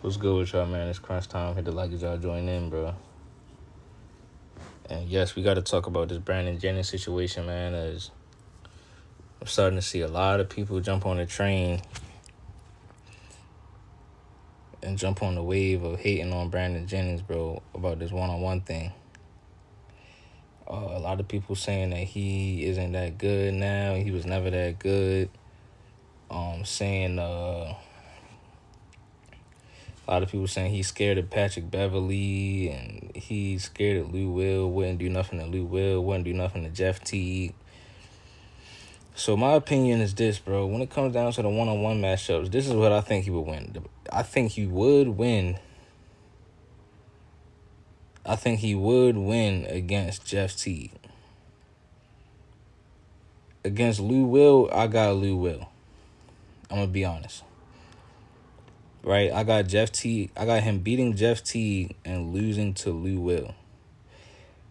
What's good with y'all, man? It's crunch time. Hit the like as y'all join in, bro. And yes, we got to talk about this Brandon Jennings situation, man. As I'm starting to see a lot of people jump on the train and jump on the wave of hating on Brandon Jennings, bro, about this one-on-one thing. A lot of people saying that he isn't that good now. He was never that good. Saying a lot of people saying he's scared of Patrick Beverley and he's scared of Lou Will, wouldn't do nothing to Lou Will, wouldn't do nothing to Jeff Teague. So my opinion is this, bro. When it comes down to the one-on-one matchups, this is what I think he would win. I think he would win. I think he would win against Jeff Teague. Against Lou Will, I got Lou Will. I'm going to be honest. Right? I got Jeff Teague. I got him beating Jeff Teague and losing to Lou Will.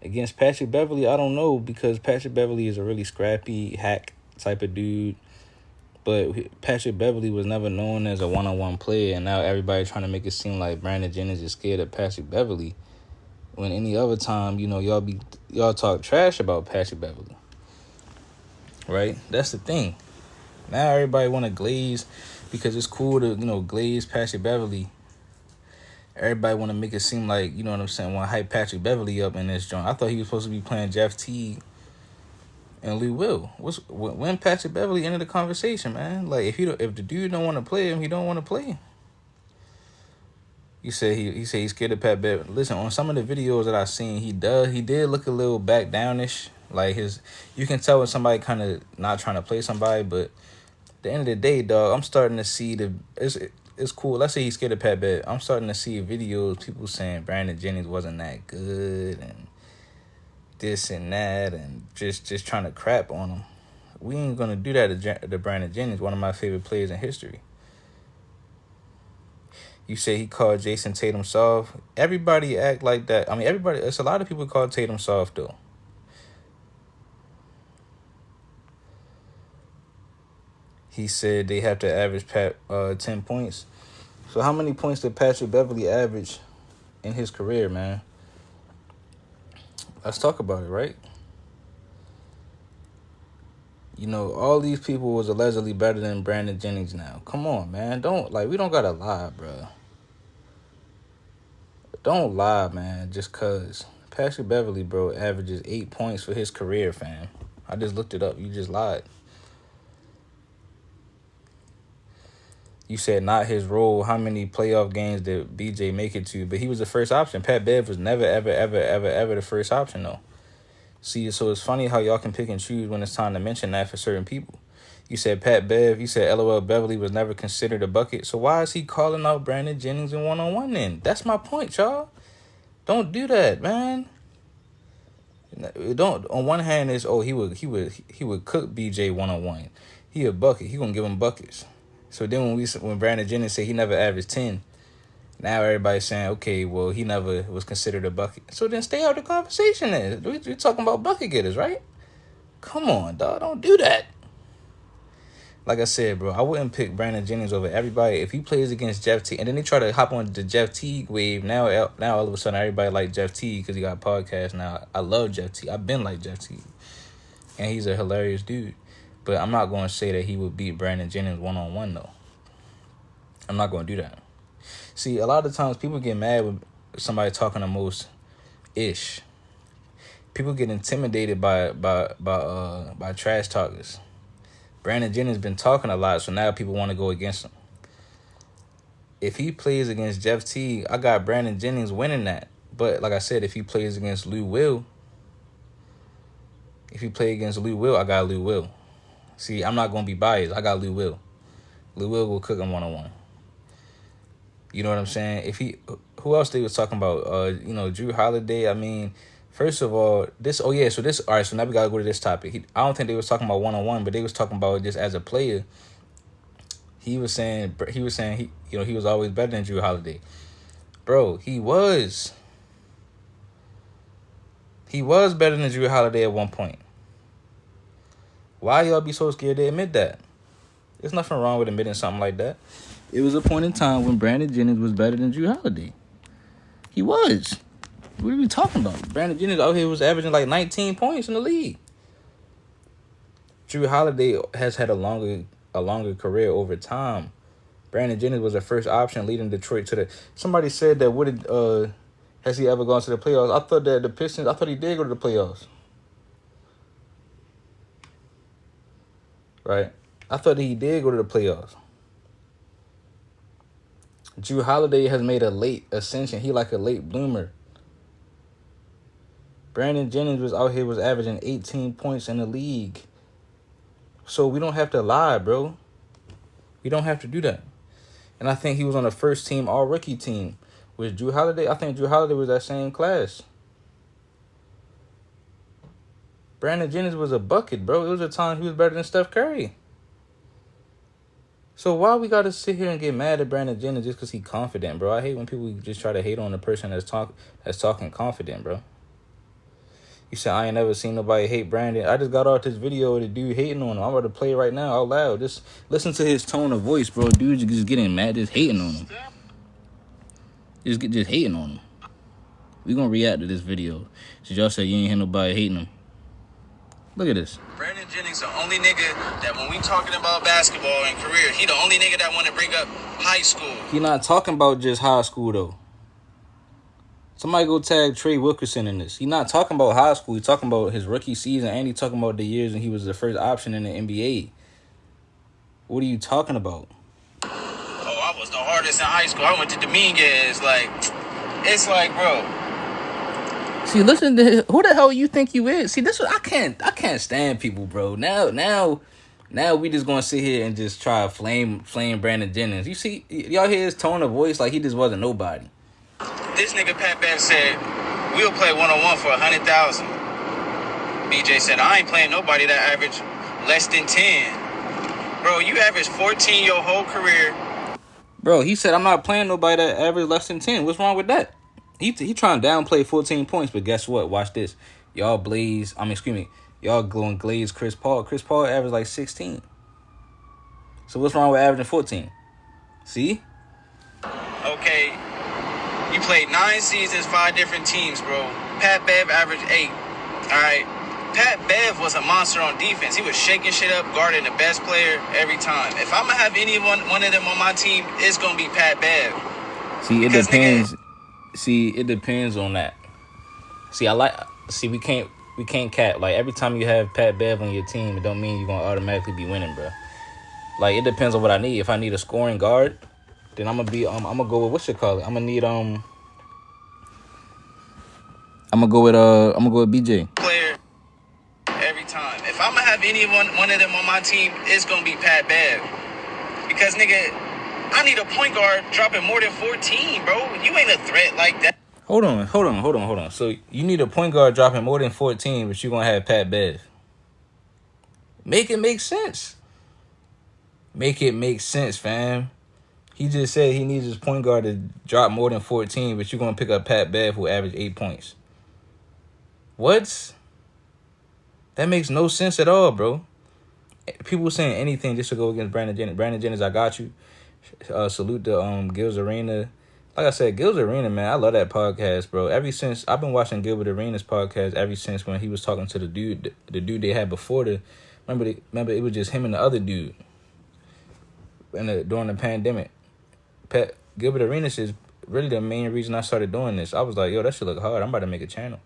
Against Patrick Beverley, I don't know, because Patrick Beverley is a really scrappy hack type of dude. But Patrick Beverley was never known as a one-on-one player, and now everybody trying to make it seem like Brandon Jennings is scared of Patrick Beverley. When any other time, y'all talk trash about Patrick Beverley. Right? That's the thing. Now everybody want to glaze because it's cool to, glaze Patrick Beverley. Everybody want to make it seem like, you know what I'm saying, want to hype Patrick Beverley up in this joint. I thought he was supposed to be playing Jeff Teague and Lou Will. When Patrick Beverley entered the conversation, man. Like, if the dude don't want to play him, he don't want to play him. He said he's scared of Pat Beverley. Listen, on some of the videos that I've seen, he did look a little back downish. Like you can tell when somebody kind of not trying to play somebody, but at the end of the day, dog, I'm starting to see it's cool. Let's say he's scared of Pat Bev. I'm starting to see videos, people saying Brandon Jennings wasn't that good and this and that and just trying to crap on him. We ain't going to do that to Brandon Jennings, one of my favorite players in history. You say he called Jason Tatum soft. Everybody act like that. I mean, it's a lot of people call Tatum soft, though. He said they have to average 10 points. So how many points did Patrick Beverley average in his career, man? Let's talk about it, right? All these people was allegedly better than Brandon Jennings now. Come on, man. We don't gotta lie, bro. Don't lie, man, just cause. Patrick Beverley, bro, averages 8 points for his career, fam. I just looked it up. You just lied. You said not his role. How many playoff games did BJ make it to? But he was the first option. Pat Bev was never, ever, ever, ever, ever the first option, though. See, so it's funny how y'all can pick and choose when it's time to mention that for certain people. You said Pat Bev. You said LOL Beverly was never considered a bucket. So why is he calling out Brandon Jennings in one-on-one then? That's my point, y'all. Don't do that, man. Don't. On one hand, is he would cook BJ one-on-one. He a bucket. He gonna give him buckets. So then when Brandon Jennings said he never averaged 10, now everybody's saying, okay, well, he never was considered a bucket. So then stay out of the conversation then. We're talking about bucket getters, right? Come on, dog. Don't do that. Like I said, bro, I wouldn't pick Brandon Jennings over everybody. If he plays against Jeff Teague, and then they try to hop on the Jeff Teague wave, now all of a sudden everybody like Jeff Teague because he got a podcast now. I love Jeff Teague. I've been like Jeff Teague. And he's a hilarious dude. But I'm not going to say that he would beat Brandon Jennings one-on-one, though. I'm not going to do that. See, a lot of times people get mad when somebody talking the most ish. People get intimidated by trash talkers. Brandon Jennings been talking a lot, so now people want to go against him. If he plays against Jeff Teague, I got Brandon Jennings winning that. But like I said, if he plays against Lou Will, I got Lou Will. See, I'm not going to be biased. I got Lou Will. Lou Will cook him one-on-one. You know what I'm saying? Who else they was talking about? Drew Holiday. I mean, first of all, all right, so now we got to go to this topic. I don't think they was talking about one-on-one, but they was talking about just as a player. He was saying he was always better than Drew Holiday. Bro, he was. He was better than Drew Holiday at one point. Why y'all be so scared to admit that? There's nothing wrong with admitting something like that. It was a point in time when Brandon Jennings was better than Drew Holiday. He was. What are we talking about? Brandon Jennings out here was averaging like 19 points in the league. Drew Holiday has had a longer career over time. Brandon Jennings was the first option leading Detroit to the. Somebody said that has he ever gone to the playoffs? I thought that the Pistons. I thought he did go to the playoffs. Right, I thought that he did go to the playoffs. Drew Holiday has made a late ascension. He like a late bloomer. Brandon Jennings was averaging 18 points in the league. So we don't have to lie, bro. We don't have to do that. And I think he was on the first team all-rookie team. With Drew Holiday, I think Drew Holiday was that same class. Brandon Jennings was a bucket, bro. It was a time he was better than Steph Curry. So why we got to sit here and get mad at Brandon Jennings just because he's confident, bro? I hate when people just try to hate on the person that's talking confident, bro. You said, I ain't never seen nobody hate Brandon. I just got off this video of the dude hating on him. I'm about to play it right now out loud. Just listen to his tone of voice, bro. Dude's just getting mad, just hating on him. Just hating on him. We gonna react to this video. Since y'all said you ain't hear nobody hating him. Look at this. Brandon Jennings, the only nigga that when we talking about basketball and career, he the only nigga that want to bring up high school. He not talking about just high school, though. Somebody go tag Trey Wilkerson in this. He not talking about high school. He talking about his rookie season, and he talking about the years when he was the first option in the NBA. What are you talking about? Oh, I was the hardest in high school. I went to Dominguez. It's like, bro. See, listen to who the hell you think you is. See, this I can't stand people, bro. Now we just gonna sit here and just try to flame Brandon Jennings. You see, y'all hear his tone of voice like he just wasn't nobody. This nigga Pat Bev said, we'll play one-on-one for 100,000. BJ said, I ain't playing nobody that average less than 10. Bro, you average 14 your whole career. Bro, he said, I'm not playing nobody that average less than 10. What's wrong with that? He trying to downplay 14 points, but guess what? Watch this. Y'all going glaze Chris Paul. Chris Paul averaged like 16. So what's wrong with averaging 14? See? Okay. You played 9 seasons, 5 different teams, bro. Pat Bev averaged 8. All right. Pat Bev was a monster on defense. He was shaking shit up, guarding the best player every time. If I'm going to have one of them on my team, it's going to be Pat Bev. See, it depends. See, it depends on that. We can't cap. Like, every time you have Pat Bev on your team, it don't mean you're going to automatically be winning, bro. Like, it depends on what I need. If I need a scoring guard, then I'm gonna go with I'm gonna go with BJ. Player every time. If I'm gonna have one of them on my team, it's gonna be Pat Bev. Because nigga, I need a point guard dropping more than 14, bro. You ain't a threat like that. Hold on. So you need a point guard dropping more than 14, but you're gonna have Pat Bev. Make it make sense. Make it make sense, fam. He just said he needs his point guard to drop more than 14, but you're going to pick up Pat Bev, who averaged 8 points. What? That makes no sense at all, bro. People saying anything just to go against Brandon Jennings. Brandon Jennings, I got you. Salute to Gil's Arena. Like I said, Gil's Arena, man, I love that podcast, bro. Ever since, I've been watching Gilbert Arenas' podcast ever since when he was talking to the dude they had before remember it was just him and the other dude during the pandemic. Gilbert Arenas is really the main reason I started doing this. I was like, yo, that should look hard. I'm about to make a channel.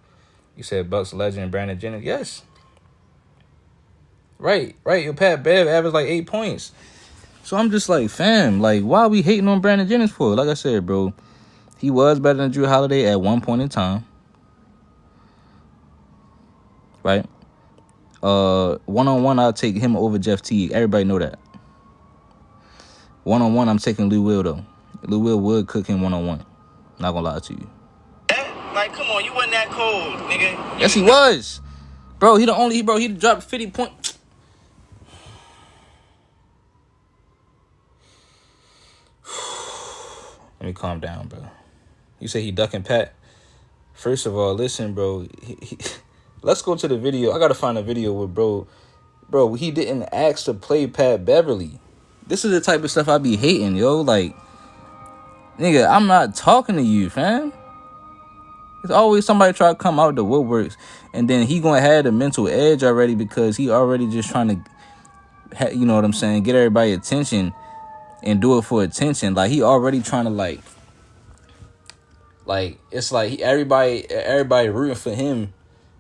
You said Bucks legend Brandon Jennings. Yes. Right. Your Pat Bev averaged like 8 points. So I'm just like, fam, like, why are we hating on Brandon Jennings for? Like I said, bro, he was better than Drew Holiday at one point in time. Right? One-on-one, I'll take him over Jeff Teague. Everybody know that. One-on-one, I'm taking Lou Will, though. Lou Will would cook him one-on-one. Not gonna lie to you. Like, come on, you wasn't that cold, nigga. Yes, he was. Bro, he dropped 50 points. Let me calm down, bro. You say he ducking Pat. First of all, listen, bro. Let's go to the video. I gotta find a video with bro. Bro, he didn't ask to play Pat Beverley. This is the type of stuff I be hating, yo. Like, nigga, I'm not talking to you, fam. There's always somebody try to come out the woodworks, and then he gonna have the mental edge already because he already just trying to, you know what I'm saying, get everybody attention and do it for attention. Like, he already trying to like it's like everybody rooting for him,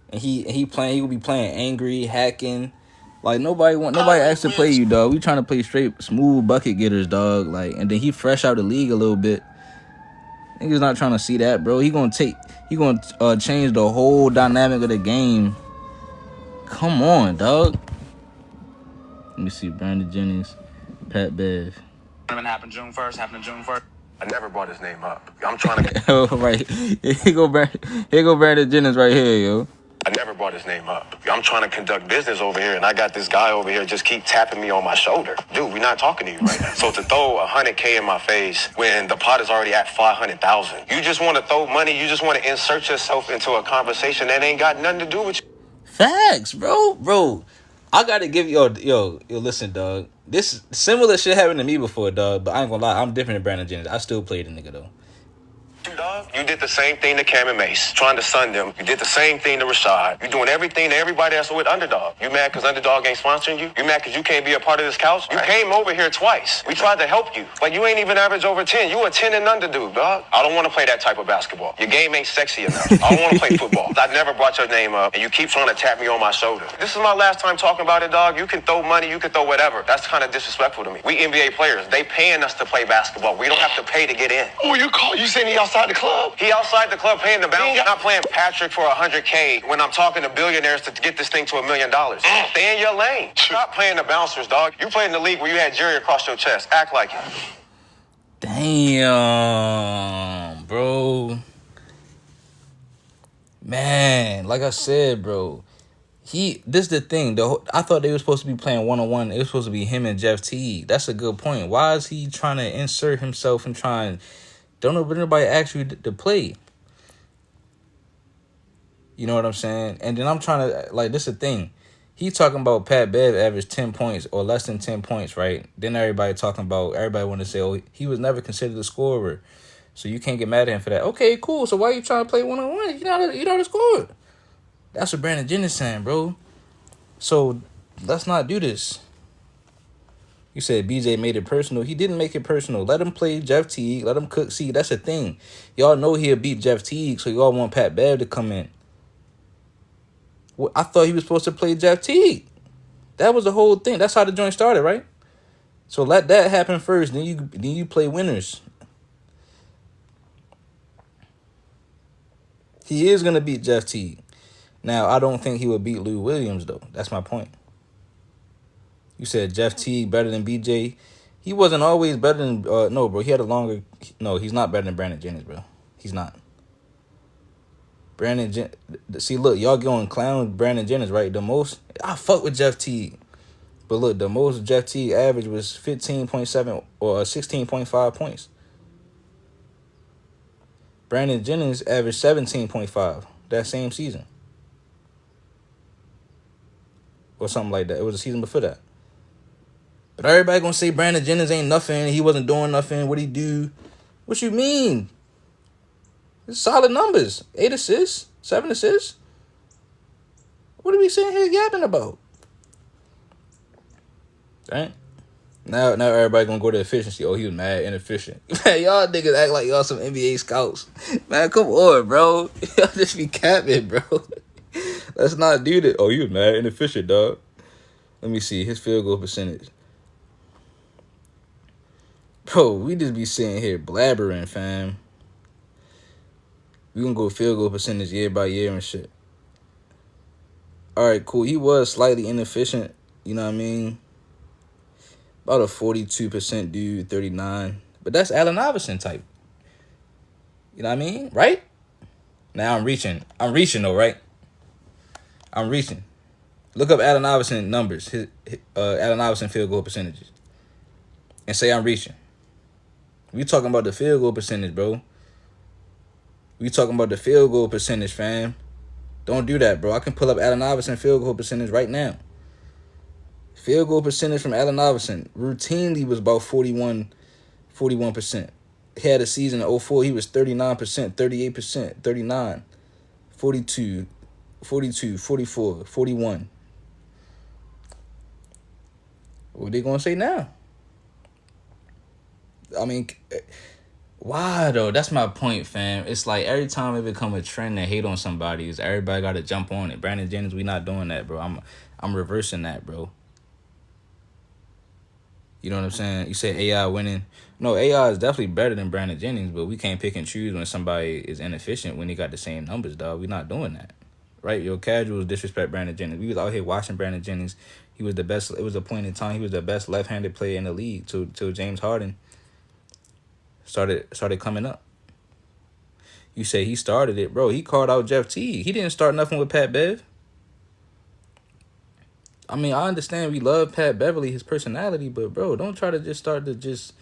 and he will be playing angry, hacking. Like, nobody asked to play you, dog. We trying to play straight smooth bucket getters, dog. Like, and then he fresh out the league a little bit. Niggas not trying to see that, bro. He gonna change the whole dynamic of the game. Come on, dog. Let me see. Brandon Jennings, Pat Bev. Happened June 1st. I never brought his name up. I'm trying to. Oh, right. Here go Brandon Jennings right here, yo. I never brought his name up. I'm trying to conduct business over here, and I got this guy over here just keep tapping me on my shoulder. Dude, we're not talking to you right now. So to throw $100K in my face when the pot is already at 500,000, you just want to throw money. You just want to insert yourself into a conversation that ain't got nothing to do with you. Facts, bro. I gotta give yo, listen, dog. This similar shit happened to me before, dog. But I ain't gonna lie, I'm different than Brandon Jennings. I still played the nigga though. Dog, you did the same thing to Cam and Mace, trying to sun them. You did the same thing to Rashad. You're doing everything to everybody else with Underdog. You mad because Underdog ain't sponsoring you? You mad because you can't be a part of this couch? You came over here twice. We tried to help you. Like, you ain't even average over 10. You a 10 and under dude, dog. I don't want to play that type of basketball. Your game ain't sexy enough. I don't want to play football. I never brought your name up, and you keep trying to tap me on my shoulder. This is my last time talking about it, dog. You can throw money. You can throw whatever. That's kind of disrespectful to me. We NBA players. They paying us to play basketball. We don't have to pay to get in. Oh, you saying he outside the club? He outside the club paying the bounty. I'm not playing Patrick for $100K when I'm talking to billionaires to get this thing to $1 million. Stay in your lane. Stop playing the bouncers, dog. You play in the league where you had Jerry across your chest. Act like it. Damn, bro. Man, like I said, bro. This is the thing. I thought they were supposed to be playing one-on-one. It was supposed to be him and Jeff Teague. That's a good point. Why is he trying to insert himself and trying... Don't know if anybody asked you to play. You know what I'm saying? And then I'm trying to, like, this is the thing. He talking about Pat Bev averaged 10 points or less than 10 points, right? Then everybody want to say, oh, he was never considered a scorer. So you can't get mad at him for that. Okay, cool. So why you trying to play one-on-one? You're not a scorer. That's what Brandon Jennings saying, bro. So let's not do this. You said BJ made it personal. He didn't make it personal. Let him play Jeff Teague. Let him cook. See, that's the thing. Y'all know he'll beat Jeff Teague, so y'all want Pat Bev to come in. Well, I thought he was supposed to play Jeff Teague. That was the whole thing. That's how the joint started, right? So let that happen first. Then you play winners. He is going to beat Jeff Teague. Now, I don't think he would beat Lou Williams, though. That's my point. You said Jeff Teague better than BJ. He wasn't always better than... no, bro. He had a longer... No, he's not better than Brandon Jennings, bro. He's not. See, look, y'all going clown Brandon Jennings, right? The most... I fuck with Jeff Teague. But look, the most Jeff Teague average was 15.7 or 16.5 points. Brandon Jennings averaged 17.5 that same season. Or something like that. It was a season before that. But everybody gonna say Brandon Jennings ain't nothing. He wasn't doing nothing. What'd he do? What you mean? It's solid numbers. 8 assists, 7 assists. What are we sitting here yapping about? Right? Now everybody gonna go to efficiency. Oh, he was mad inefficient. Man, y'all niggas act like y'all some NBA scouts. Man, come on, bro. Y'all just be capping, bro. Let's not do that. Oh, he was mad inefficient, dog. Let me see his field goal percentage. Bro, we just be sitting here blabbering, fam. We gonna go field goal percentage year by year and shit. All right, cool. He was slightly inefficient. You know what I mean? About a 42% dude, 39. But that's Allen Iverson type. You know what I mean? Right? Now I'm reaching. I'm reaching though, right? I'm reaching. Look up Allen Iverson numbers. His Allen Iverson field goal percentages. And say I'm reaching. We talking about the field goal percentage, bro. We talking about the field goal percentage, fam. Don't do that, bro. I can pull up Allen Iverson field goal percentage right now. Field goal percentage from Allen Iverson routinely was about 41%. He had a season in 04, he was 39%, 38%, 39, 42, 42, 44, 41. What are they going to say now? I mean, why though? That's my point, fam. It's like every time it become a trend to hate on somebody, is everybody got to jump on it. Brandon Jennings, we not doing that, bro. I'm reversing that, bro. You know what I'm saying? You say AI winning. No, AI is definitely better than Brandon Jennings, but we can't pick and choose when somebody is inefficient when they got the same numbers, dog. We not doing that. Right? Your casuals disrespect Brandon Jennings. We was out here watching Brandon Jennings. He was the best. It was a point in time he was the best left-handed player in the league till James Harden started coming up. You say he started it, bro. He called out Jeff Teague. He didn't start nothing with Pat Bev. I mean, I understand we love Pat Beverley, his personality, but bro, don't try to just start to just.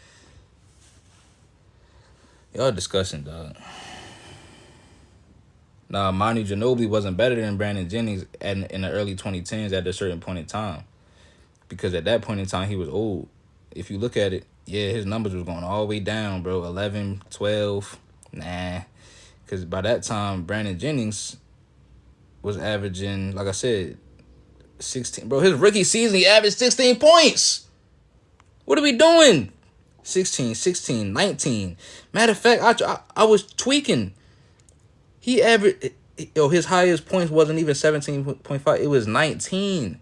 Y'all discussing, dog. Nah, Manu Ginobili wasn't better than Brandon Jennings in the early 2010s at a certain point in time. Because at that point in time, he was old. If you look at it, yeah, his numbers was going all the way down, bro. 11, 12, nah. Because by that time, Brandon Jennings was averaging, like I said, 16. Bro, his rookie season, he averaged 16 points. What are we doing? 16, 19. Matter of fact, I was tweaking. He averaged, his highest points wasn't even 17.5. It was 19.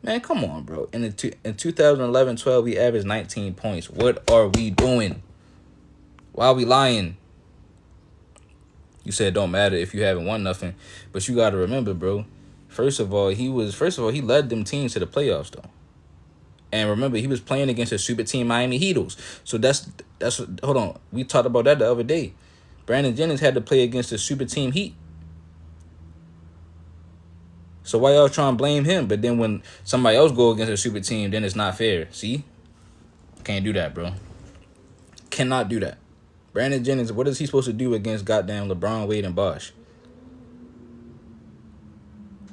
Man, come on, bro. In 2011-12, he averaged 19 points. What are we doing? Why are we lying? You said it don't matter if you haven't won nothing. But you got to remember, bro. First of all, he led them teams to the playoffs, though. And remember, he was playing against a super team Miami Heatles. So that's hold on. We talked about that the other day. Brandon Jennings had to play against a super team Heat. So why y'all trying to blame him? But then when somebody else go against a super team, then it's not fair. See? Can't do that, bro. Cannot do that. Brandon Jennings, what is he supposed to do against goddamn LeBron, Wade, and Bosh?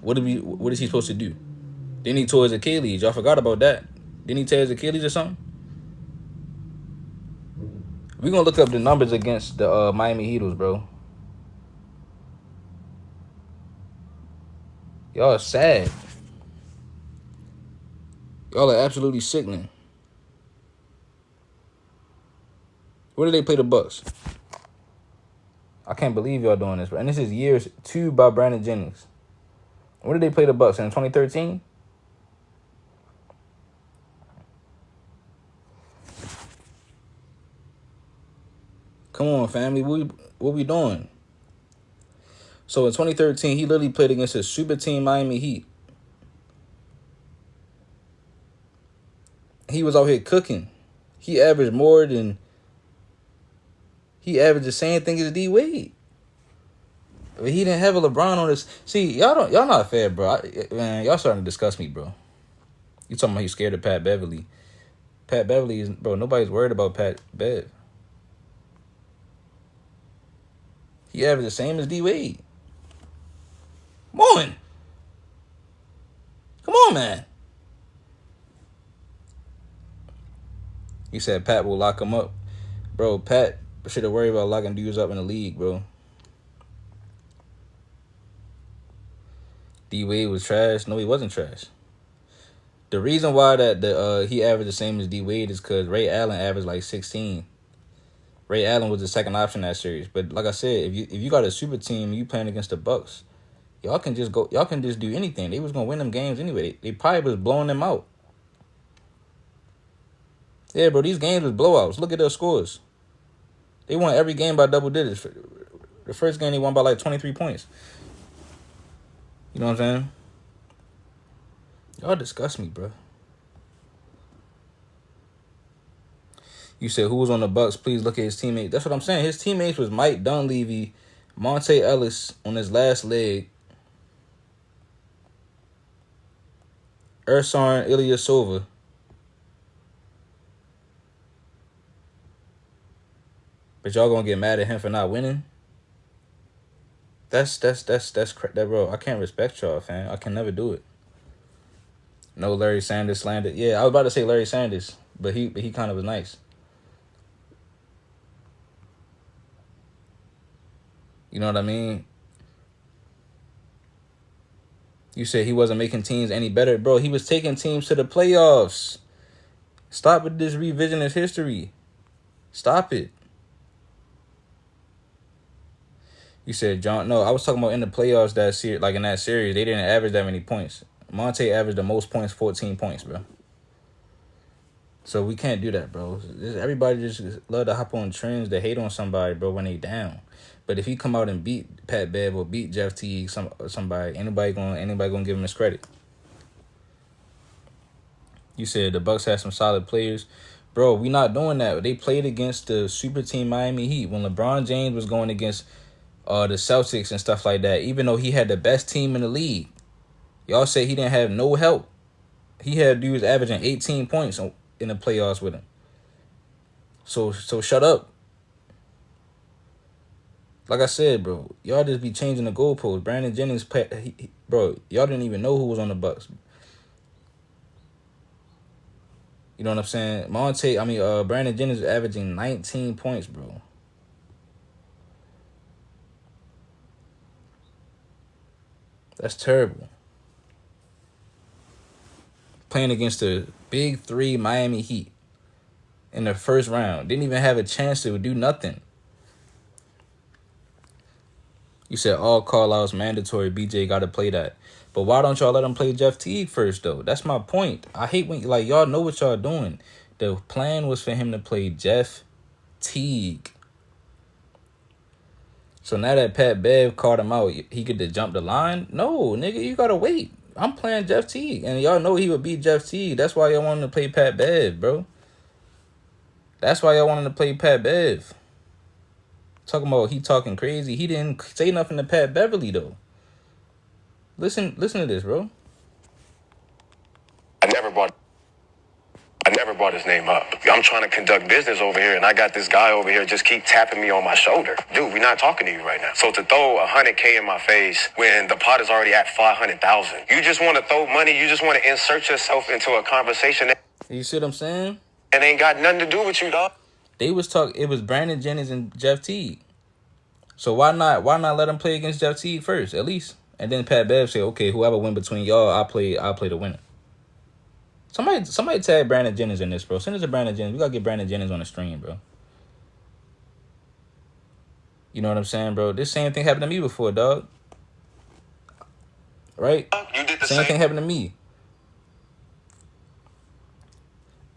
What is he supposed to do? Then he tore his Achilles. Y'all forgot about that. Didn't he tear his Achilles or something? We're going to look up the numbers against the Miami Heatles, bro. Y'all are sad. Y'all are absolutely sickening. Where did they play the Bucks? I can't believe y'all doing this, bro. And this is year 2 by Brandon Jennings. Where did they play the Bucks? In 2013? Come on, family. What we doing? So in 2013, he literally played against a super team Miami Heat. He was out here cooking. He averaged the same thing as D Wade. But he didn't have a LeBron on his. See, y'all not fair, bro. Man, y'all starting to disgust me, bro. You talking about you scared of Pat Beverley? Pat Beverley is, bro. Nobody's worried about Pat Bev. He averaged the same as D Wade. Come on, man. You said Pat will lock him up, bro. Pat should have worried about locking dudes up in the league, bro. D Wade was trash. No, he wasn't trash. The reason why he averaged the same as D Wade is because Ray Allen averaged like 16. Ray Allen was the second option in that series. But like I said, if you got a super team, you playing against the Bucks, y'all can just do anything. They was gonna win them games anyway. They probably was blowing them out. Yeah, bro, these games was blowouts. Look at their scores. They won every game by double digits. The first game they won by like 23 points. You know what I'm saying? Y'all disgust me, bro. You said who was on the Bucks? Please look at his teammates. That's what I'm saying. His teammates was Mike Dunleavy, Monte Ellis on his last leg, Ersan Ilyasova. But y'all gonna get mad at him for not winning? That's that, bro. I can't respect y'all, fam. I can never do it. No Larry Sanders slander. Yeah, I was about to say Larry Sanders, but he kind of was nice. You know what I mean? You said he wasn't making teams any better. Bro, he was taking teams to the playoffs. Stop with this revisionist history. Stop it. You said, John, no, I was talking about in the playoffs like in that series, they didn't average that many points. Monte averaged the most points, 14 points, bro. So we can't do that, bro. Everybody just love to hop on trends to hate on somebody, bro, when they down. But if he come out and beat Pat Bev or beat Jeff Teague, somebody, anybody gonna give him his credit. You said the Bucks had some solid players. Bro, we not doing that. They played against the super team Miami Heat when LeBron James was going against the Celtics and stuff like that, even though he had the best team in the league. Y'all say he didn't have no help. He had dudes averaging 18 points in the playoffs with him. So shut up. Like I said, bro, y'all just be changing the goalposts. Brandon Jennings, bro, y'all didn't even know who was on the Bucks. You know what I'm saying? Brandon Jennings is averaging 19 points, bro. That's terrible. Playing against the big three Miami Heat in the first round. Didn't even have a chance to do nothing. You said all call-outs mandatory. BJ got to play that. But why don't y'all let him play Jeff Teague first, though? That's my point. I hate when, y'all know what y'all doing. The plan was for him to play Jeff Teague. So now that Pat Bev called him out, he get to jump the line? No, nigga, you got to wait. I'm playing Jeff Teague. And y'all know he would beat Jeff Teague. That's why y'all wanted to play Pat Bev, bro. That's why y'all wanted to play Pat Bev. Talking about he talking crazy. He didn't say nothing to Pat Beverley, though. Listen to this, bro. I never brought his name up. I'm trying to conduct business over here, and I got this guy over here just keep tapping me on my shoulder. Dude, we're not talking to you right now. So to throw $100K in my face when the pot is already at 500,000, you just want to throw money. You just want to insert yourself into a conversation that You see what I'm saying? and ain't got nothing to do with you, dog. They was talking. It was Brandon Jennings and Jeff Teague. So why not let him play against Jeff Teague first, at least? And then Pat Bev say, okay, whoever win between y'all, I'll play the winner. Somebody tag Brandon Jennings in this, bro. Send it to Brandon Jennings. We gotta get Brandon Jennings on the stream, bro. You know what I'm saying, bro? This same thing happened to me before, dog. Right? You did the Same thing happened to me.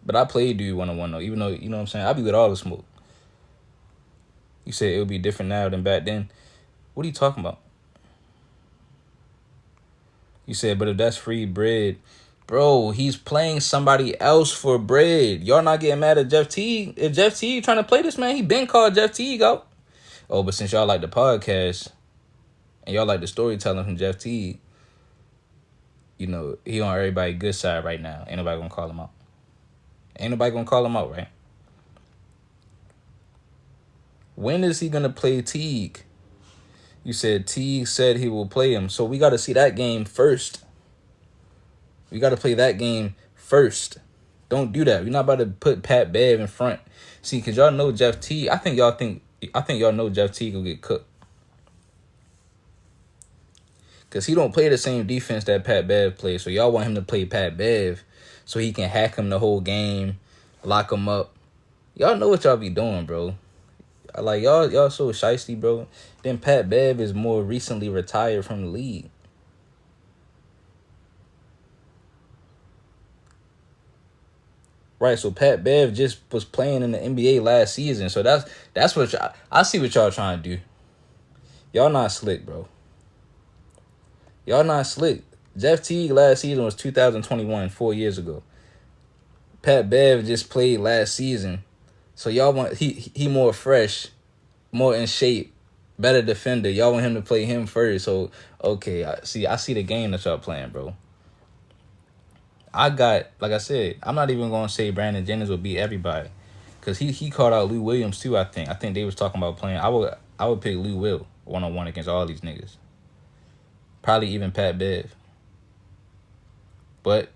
But I played dude one-on-one, though, even though, you know what I'm saying, I be with all the smoke. You said it would be different now than back then. What are you talking about? You said, but if that's free bread, bro, he's playing somebody else for bread. Y'all not getting mad at Jeff Teague? If Jeff Teague trying to play this, man, he been called Jeff Teague out. Oh, but since y'all like the podcast and y'all like the storytelling from Jeff Teague, you know, he on everybody's good side right now. Ain't nobody gonna call him out. Ain't nobody gonna call him out, right? When is he gonna play Teague? You said Teague said he will play him. So we got to see that game first. We got to play that game first. Don't do that. We're not about to put Pat Bev in front. See, because y'all know Jeff Teague. I think y'all know Jeff Teague will get cooked. Because he don't play the same defense that Pat Bev plays. So y'all want him to play Pat Bev so he can hack him the whole game, lock him up. Y'all know what y'all be doing, bro. Like, y'all so shiesty, bro. Then Pat Bev is more recently retired from the league. Right, so Pat Bev just was playing in the NBA last season. So that's what I see what y'all trying to do. Y'all not slick, bro. Y'all not slick. Jeff Teague last season was 2021, 4 years ago. Pat Bev just played last season. So y'all want he more fresh, more in shape, better defender. Y'all want him to play him first. So okay, I see the game that y'all playing, bro. Like I said, I'm not even gonna say Brandon Jennings will beat everybody, cause he called out Lou Williams too. I think they was talking about playing. I would pick Lou Will 1-on-1 against all these niggas. Probably even Pat Bev. But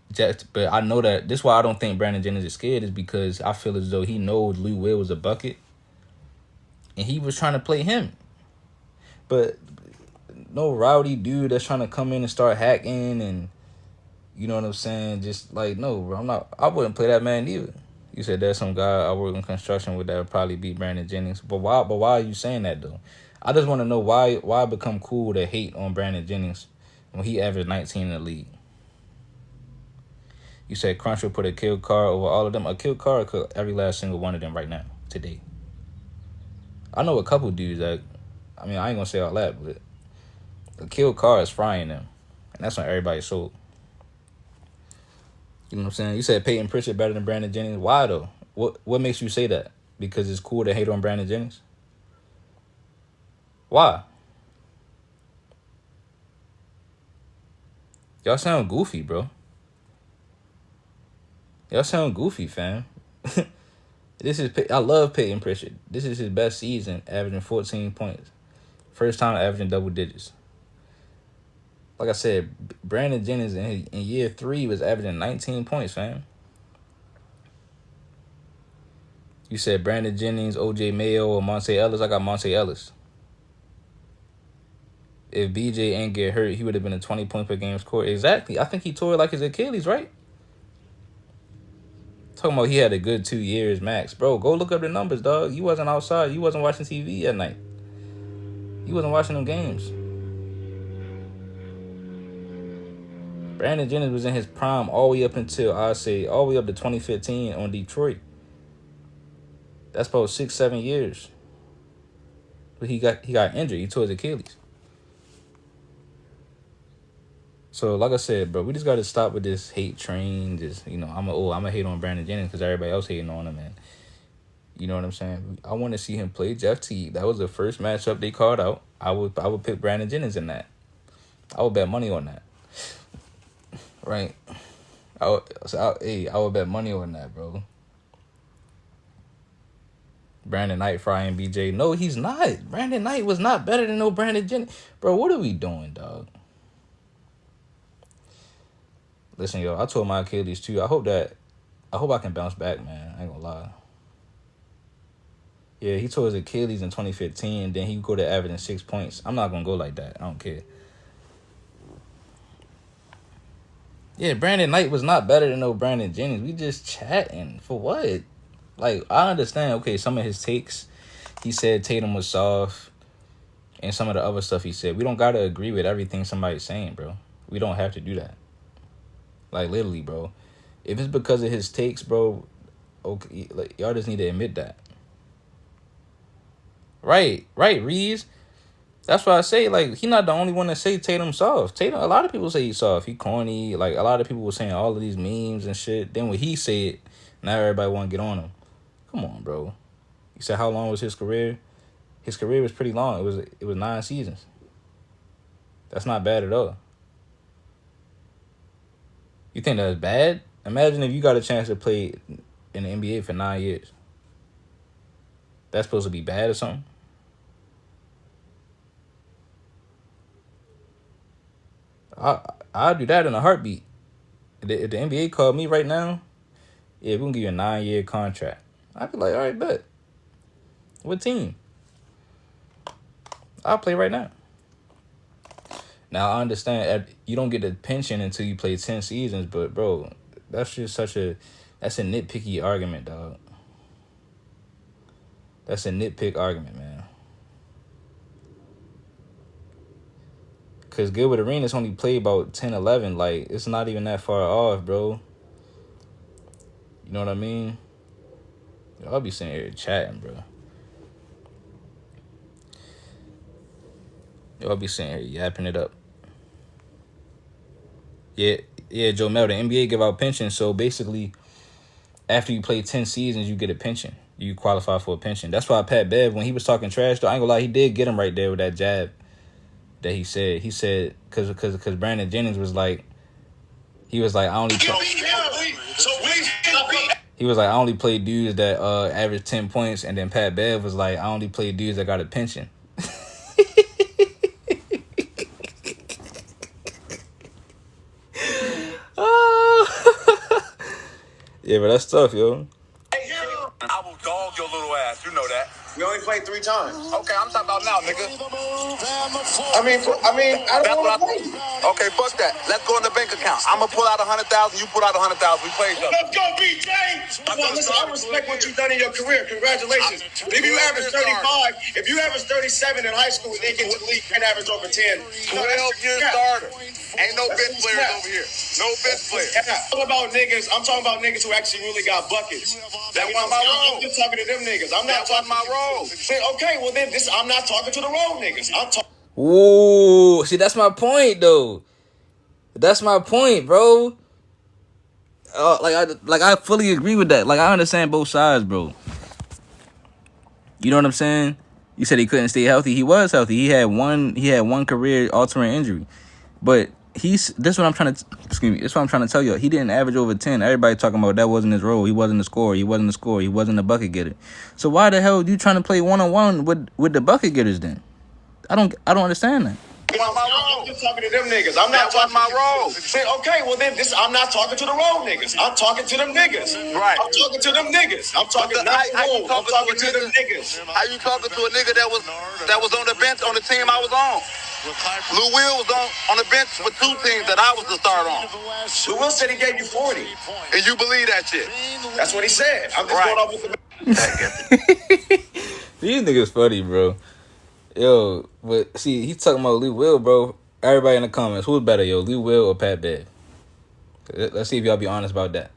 I know that this is why I don't think Brandon Jennings is scared, is because I feel as though he knows Lou Will was a bucket, and he was trying to play him. But no rowdy dude that's trying to come in and start hacking and, you know what I'm saying, just like, no, bro, I wouldn't play that man either. You said there's some guy I work in construction with that would probably beat Brandon Jennings. But why are you saying that though? I just want to know why become cool to hate on Brandon Jennings when he averaged 19 in the league. You said Crunch will put a kill card over all of them. A kill card could every last single one of them right now, today. I know a couple dudes that, I mean, I ain't gonna say all that, but a kill card is frying them. And that's on everybody's soul. You know what I'm saying? You said Peyton Pritchard better than Brandon Jennings. Why though? What makes you say that? Because it's cool to hate on Brandon Jennings? Why? Y'all sound goofy, bro. Y'all sound goofy, fam. I love Peyton Pritchard. This is his best season, averaging 14 points. First time averaging double digits. Like I said, Brandon Jennings in year 3 was averaging 19 points, fam. You said Brandon Jennings, OJ Mayo, or Monte Ellis. I got Monte Ellis. If BJ ain't get hurt, he would have been a 20-point per game score. Exactly. I think he tore like his Achilles, right? Talking about he had a good 2 years max. Bro, go look up the numbers, dog. You wasn't outside. You wasn't watching TV at night. You wasn't watching them games. Brandon Jennings was in his prime all the way up until, I'd say, all the way up to 2015 on Detroit. That's about 6-7 years. But he got injured. He tore his Achilles. So, like I said, bro, we just got to stop with this hate train. Just, you know, I'm a hate on Brandon Jennings because everybody else hating on him, man. You know what I'm saying? I want to see him play Jeff Teague. That was the first matchup they called out. I would pick Brandon Jennings in that. I would bet money on that. Right? I would bet money on that, bro. Brandon Knight frying BJ. No, he's not. Brandon Knight was not better than no Brandon Jennings. Bro, what are we doing, dog? Listen, yo, I tore my Achilles too. I hope I can bounce back, man. I ain't gonna lie. Yeah, he tore his Achilles in 2015, then he go to averaging 6 points. I'm not gonna go like that. I don't care. Yeah, Brandon Knight was not better than no Brandon Jennings. We just chatting. For what? Like, I understand, okay, some of his takes. He said Tatum was soft. And some of the other stuff he said. We don't gotta agree with everything somebody's saying, bro. We don't have to do that. Like, literally, bro. If it's because of his takes, bro, okay, like, y'all just need to admit that. Right, Reeves. That's why I say, like, he not the only one that say Tatum soft. Tatum, a lot of people say he's soft. He corny. Like, a lot of people were saying all of these memes and shit. Then when he said, now everybody want to get on him. Come on, bro. You said how long was his career? His career was pretty long. It was 9 seasons. That's not bad at all. You think that's bad? Imagine if you got a chance to play in the NBA for 9 years. That's supposed to be bad or something? I'll do that in a heartbeat. If the NBA called me right now, yeah, we're going to give you a 9-year contract. I'd be like, all right, bet. What team? I'll play right now. Now, I understand you don't get the pension until you play 10 seasons, but, bro, that's just that's a nitpicky argument, dog. That's a nitpick argument, man. Because Gilbert Arenas only played about 10, 11. Like, it's not even that far off, bro. You know what I mean? I'll be sitting here chatting, bro. Y'all be sitting here yapping it up. Yeah, Joe Mel, the NBA give out pensions. So basically, after you play 10 seasons, you get a pension. You qualify for a pension. That's why Pat Bev, when he was talking trash, though, I ain't gonna lie, he did get him right there with that jab that he said. He said, because Brandon Jennings was like, he was like, I only play dudes that average 10 points. And then Pat Bev was like, I only play dudes that got a pension. Yeah, but that's tough, yo. I will dog your little ass. You know that. We only played 3 times. Okay, I'm talking about now, nigga. I mean, I don't want to play. Okay, fuck that. Let's go in the bank account. I'm gonna pull out 100,000. You pull out 100,000. We play each other. Let's go, BJ. Well, listen, I respect what you've done in your career. Congratulations. But if you average 35, if you average 37 in high school and then get to the league and average over 10, 12-year starter. Ain't no bench players over here. No bench players. I'm talking about niggas who actually really got buckets. That wasn't my role. I'm just talking to them niggas. I'm not talking my role. Okay, well then I'm not talking to the road niggas. I'm talking. Ooh, see, that's my point, though. That's my point, bro. I fully agree with that. Like, I understand both sides, bro. You know what I'm saying? You said he couldn't stay healthy. He was healthy. He had one career altering injury, but this is what I'm trying to tell you. He didn't average over 10. Everybody talking about that wasn't his role. He wasn't the scorer. He wasn't the bucket getter. So why the hell are you trying to play 1-on-1 with the bucket getters then? I don't understand that. I'm just talking to them niggas. I'm not talking my role. Okay, well then I'm not talking to the road niggas. I'm talking to them niggas. Right. I'm talking to them niggas. I'm talking not the road. I'm talking to them niggas. How you talking to a nigga that was on the bench on the team I was on? Lou Will was on the bench with 2 teams that I was the starter on. Lou Will said he gave you 40. And you believe that shit? That's what he said. I'm just going off with the... These niggas funny, bro. Yo, but see, he's talking about Lou Will, bro. Everybody in the comments, who's better, yo, Lou Will or Pat Bev? Let's see if y'all be honest about that.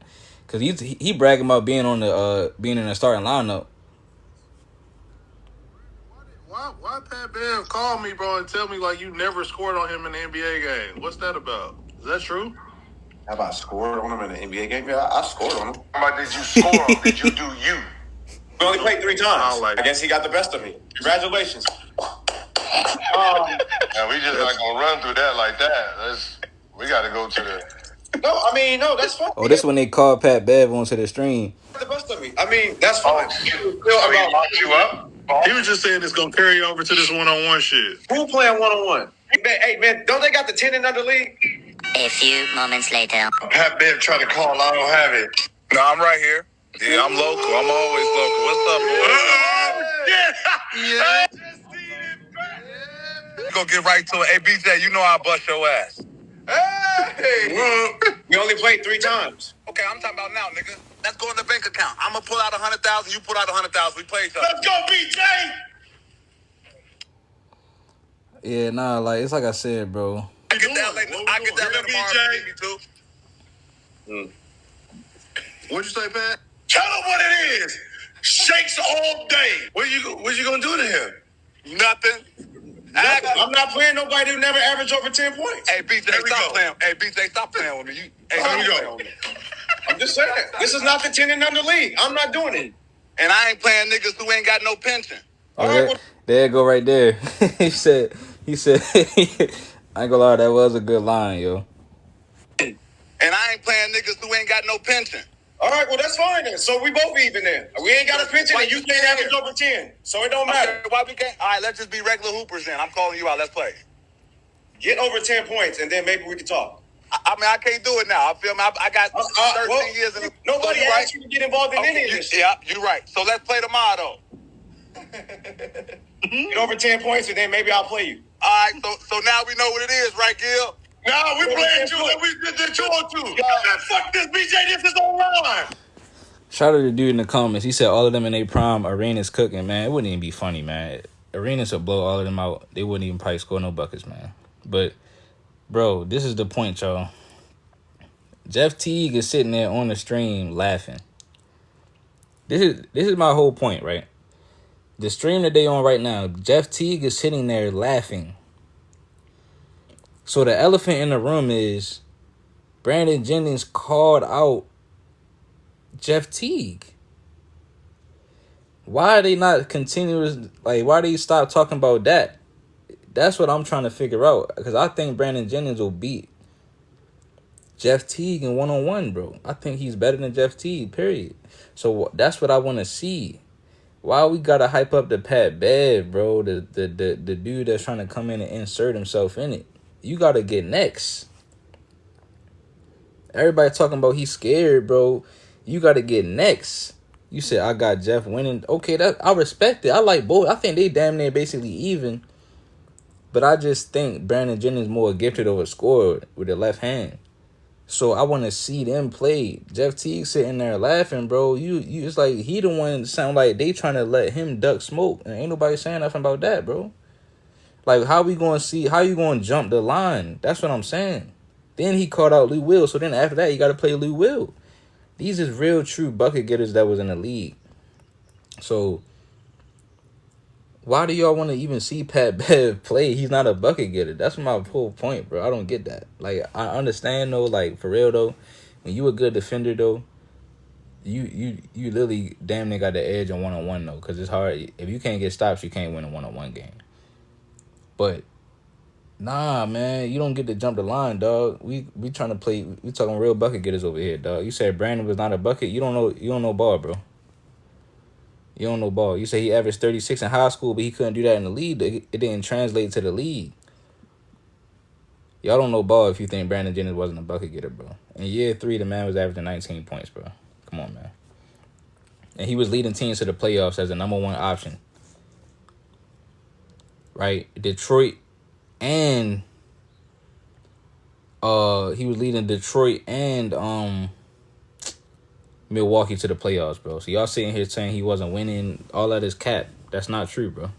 Cause he bragging about being in the starting lineup. Why Pat Bev call me, bro, and tell me like you never scored on him in the NBA game? What's that about? Is that true? Have I scored on him in the NBA game? Yeah, I scored on him. How about did you score on? Did you do you? We only played 3 times. I guess he got the best of me. Congratulations. And we just not gonna run through that like that. We got to go to the. No, that's fine. Oh, this when they called Pat Bev onto the stream. The best of me. I mean, that's fine. He locked you up. He was just saying it's gonna carry over to this one-on-one shit. Who playing 1-on-1? Hey man, don't they got the 10 and under league? A few moments later. Pat Bev tried to call. I don't have it. No, I'm right here. Yeah, I'm local. I'm always local. What's up, boy? Yeah. You gonna get right to it. Hey, BJ, you know I'll bust your ass. Hey! We only played 3 times. Okay, I'm talking about now, nigga. Let's go in the bank account. I'm gonna pull out 100,000. You pull out 100,000. We play each other. Let's go, BJ! Yeah, nah, like it's like I said, bro. I get that later. Tomorrow. What'd you say, Pat? Tell him what it is. Shakes all day. What you gonna do to him? Nothing. I'm not playing nobody who never averaged over 10 points. Hey, BJ, stop playing. Hey, BJ, stop playing with me. Here we go. I'm just saying. This is not the 10 and under league. I'm not doing it. And I ain't playing niggas who ain't got no pension. Oh, there you go right there. he said, I ain't gonna lie, that was a good line, yo. And I ain't playing niggas who ain't got no pension. All right, well, that's fine then. So we both even then. We ain't got a pension and you can't average over 10. So it don't matter. Okay, why we can't? All right, let's just be regular hoopers then. I'm calling you out. Let's play. Get over 10 points and then maybe we can talk. I mean, I can't do it now. I feel me. I got 13 years in the... Nobody asked you to get involved in any of this. Yeah, you're right. So let's play tomorrow, though. Get over 10 points and then maybe I'll play you. All right, so now we know what it is, right, Gil? No, we playing 2 and we did 2 on 2. Fuck this, BJ. This is online. Shout out to the dude in the comments. He said all of them in their prime, Arenas cooking, man. It wouldn't even be funny, man. Arenas would blow all of them out. They wouldn't even probably score no buckets, man. But, bro, this is the point, y'all. Jeff Teague is sitting there on the stream laughing. This is my whole point, right? The stream that they on right now, Jeff Teague is sitting there laughing. So the elephant in the room is Brandon Jennings called out Jeff Teague. Why are they not continuous? Like, why do you stop talking about that? That's what I'm trying to figure out. Because I think Brandon Jennings will beat Jeff Teague in 1-on-1, bro. I think he's better than Jeff Teague, period. So that's what I want to see. Why we gotta hype up the Pat Bev, bro? The dude that's trying to come in and insert himself in it. You gotta get next. Everybody talking about he's scared, bro. You got to get next. You said I got Jeff winning. Okay, that I respect it. I like both. I think they damn near basically even. But I just think Brandon Jennings more gifted of a scorer with the left hand. So I want to see them play. Jeff Teague sitting there laughing, bro. You it's like he the one sound like they trying to let him duck smoke, and ain't nobody saying nothing about that, bro. Like how you going to jump the line? That's what I'm saying. Then he called out Lou Will, so then after that you got to play Lou Will. These is real true bucket getters that was in the league. So why do y'all want to even see Pat Bev play? He's not a bucket getter. That's my whole point, bro. I don't get that. Like, I understand, though, like, for real, though, when you a good defender, though, you literally damn near got the edge on one-on-one, though, because it's hard. If you can't get stops, you can't win a one-on-one game. But, nah, man, you don't get to jump the line, dog. We trying to play, we talking real bucket getters over here, dog. You said Brandon was not a bucket. You don't know ball, bro. You don't know ball. You say he averaged 36 in high school, but he couldn't do that in the league. It didn't translate to the league. Y'all don't know ball if you think Brandon Jennings wasn't a bucket getter, bro. In year 3, the man was averaging 19 points, bro. Come on, man. And he was leading teams to the playoffs as the number 1 option. Right? Detroit and he was leading Detroit and Milwaukee to the playoffs, bro. So y'all sitting here saying he wasn't winning, all that is cap. That's not true, bro.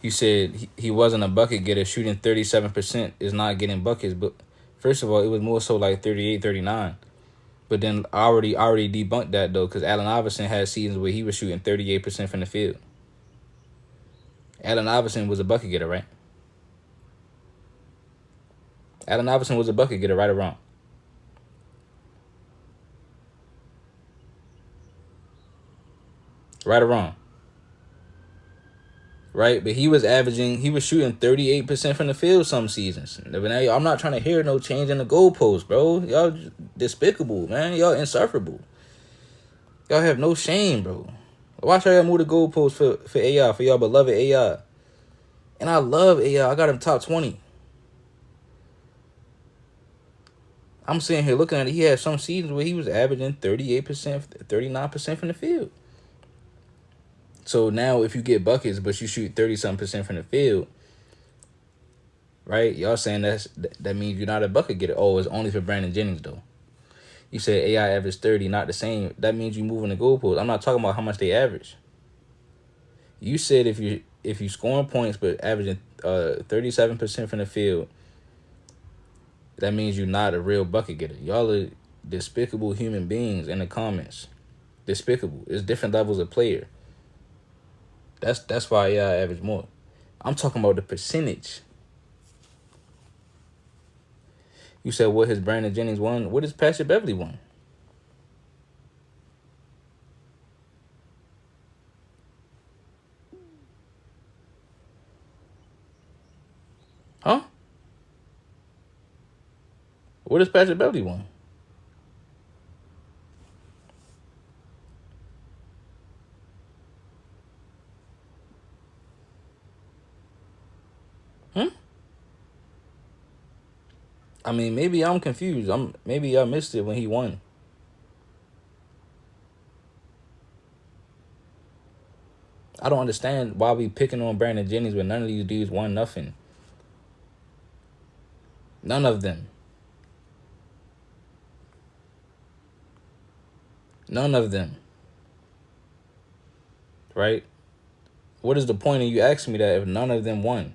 You said he wasn't a bucket getter. Shooting 37% is not getting buckets. But first of all, it was more so like 38, 39. But then I already debunked that, though, because Allen Iverson had seasons where he was shooting 38% from the field. Allen Iverson was a bucket getter, right? Allen Iverson was a bucket getter, right or wrong? Right or wrong? Right? But he was shooting 38% from the field some seasons. I'm not trying to hear no change in the goalposts, bro. Y'all despicable, man. Y'all insufferable. Y'all have no shame, bro. Watch how y'all move the goalposts for AI, for y'all beloved AI. And I love AI. I got him top 20. I'm sitting here looking at it. He had some seasons where he was averaging 38%, 39% from the field. So now if you get buckets, but you shoot 30-something% from the field, right? Y'all saying that means you're not a bucket getter. Oh, it's only for Brandon Jennings, though. You said AI averaged 30, not the same. That means you moving the goalpost. I'm not talking about how much they average. You said if you scoring points but averaging 37% from the field, that means you're not a real bucket getter. Y'all are despicable human beings in the comments. Despicable. It's different levels of player. That's why AI average more. I'm talking about the percentage. You said what has Brandon Jennings won? What has Patrick Beverley won? Huh? What has Patrick Beverley won? I mean, maybe I'm confused. Maybe I missed it when he won. I don't understand why we picking on Brandon Jennings when none of these dudes won nothing. None of them. None of them. Right? What is the point of you asking me that if none of them won?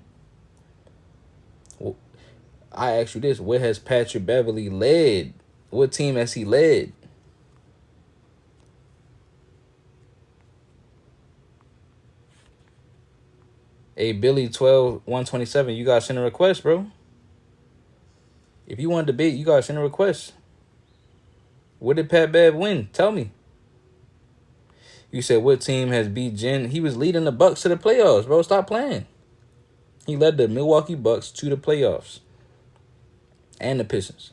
Well, I ask you this. Where has Patrick Beverley led? What team has he led? Hey, Billy 12-127, you got to send a request, bro. If you want to debate, you got to send a request. What did Pat Bev win? Tell me. You said what team has beat Jen? He was leading the Bucks to the playoffs, bro. Stop playing. He led the Milwaukee Bucks to the playoffs. And the Pistons.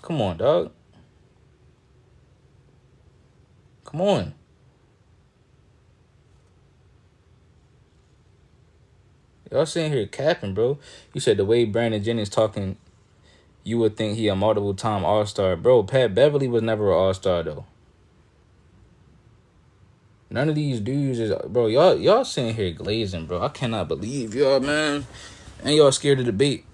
Come on, dog. Come on. Y'all sitting here capping, bro. You said the way Brandon Jennings talking you would think he a multiple-time All-Star. Bro, Pat Beverley was never an All-Star, though. None of these dudes is... Bro, y'all sitting here glazing, bro. I cannot believe y'all, man. And y'all scared of debate.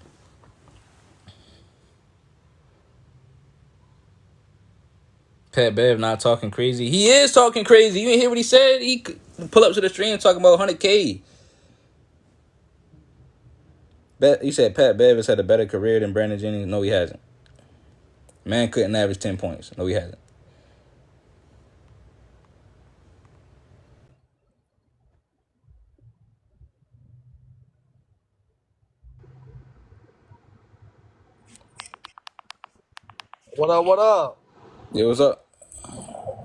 Pat Bev not talking crazy. He is talking crazy. You ain't hear what he said? He pull up to the stream talking about 100K. He said Pat Bev has had a better career than Brandon Jennings. No, he hasn't. Man couldn't average 10 points. No, he hasn't. What up, what up? Yo, what's up?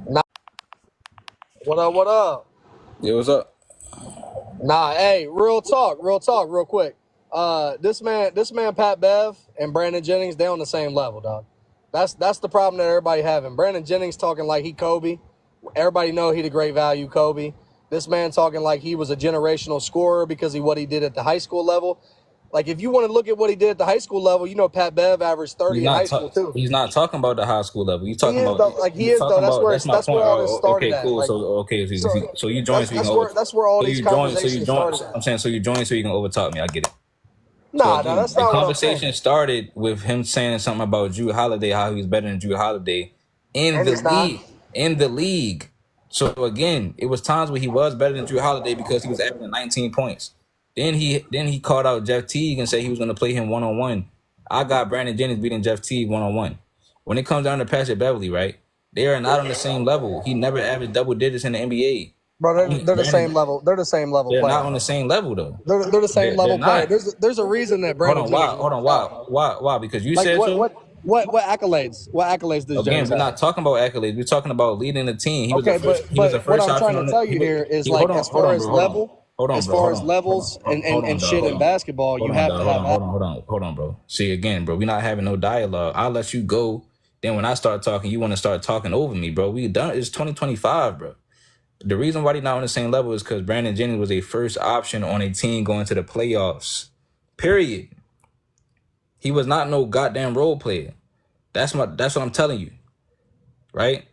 Nah, what up? Yo, what's up? Nah, hey, real talk, real quick. This man, Pat Bev and Brandon Jennings, they on the same level, dog. That's the problem that everybody having. Brandon Jennings talking like he Kobe. Everybody know he the great value Kobe. This man talking like he was a generational scorer because of what he did at the high school level. Like, if you want to look at what he did at the high school level, you know Pat Bev averaged 30 in high school, too. He's not talking about the high school level. He's talking about... He is, though. That's where all this started at. Okay, cool. Like, So you join so you can... That's where all these conversations started at. I'm saying, so you join so you can overtalk me. I get it. Nah, that's not what I'm saying. The conversation started with him saying something about Drew Holiday, how he was better than Drew Holiday in the league. So again, it was times where he was better than Drew Holiday because he was averaging 19 points. Then he called out Jeff Teague and said he was going to play him one-on-one. I got Brandon Jennings beating Jeff Teague one-on-one. When it comes down to Patrick Beverley, right? They are not on the same level. He never averaged double digits in the NBA. Bro, they're the same level. They're the same level. They're player. Not on the same level though. They're the same level player. There's a reason that Brandon. Hold on. Why? Because you said so. What accolades? What accolades does Jennings we're have? not talking about accolades. We're talking about leading the team. He was Okay, the first what I'm trying to tell you here is as far as levels and shit in basketball, you have to have. Hold on, bro. See again, bro. We're not having no dialogue. I'll let you go. Then when I start talking, you want to start talking over me, bro. We done. It's 2025, bro. The reason why they're not on the same level is because Brandon Jennings was a first option on a team going to the playoffs. Period. He was not no goddamn role player. That's what I'm telling you. Right?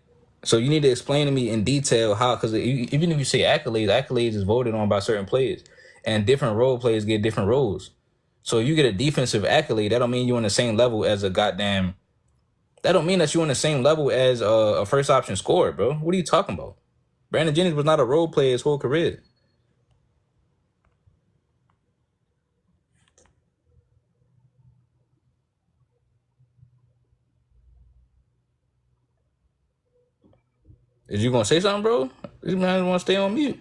So you need to explain to me in detail how, because even if you say accolades is voted on by certain players. And different role players get different roles. So if you get a defensive accolade, that don't mean you're on the same level as that don't mean that you're on the same level as a first option scorer, bro. What are you talking about? Brandon Jennings was not a role player his whole career. Is you gonna say something, bro? These man want to stay on mute.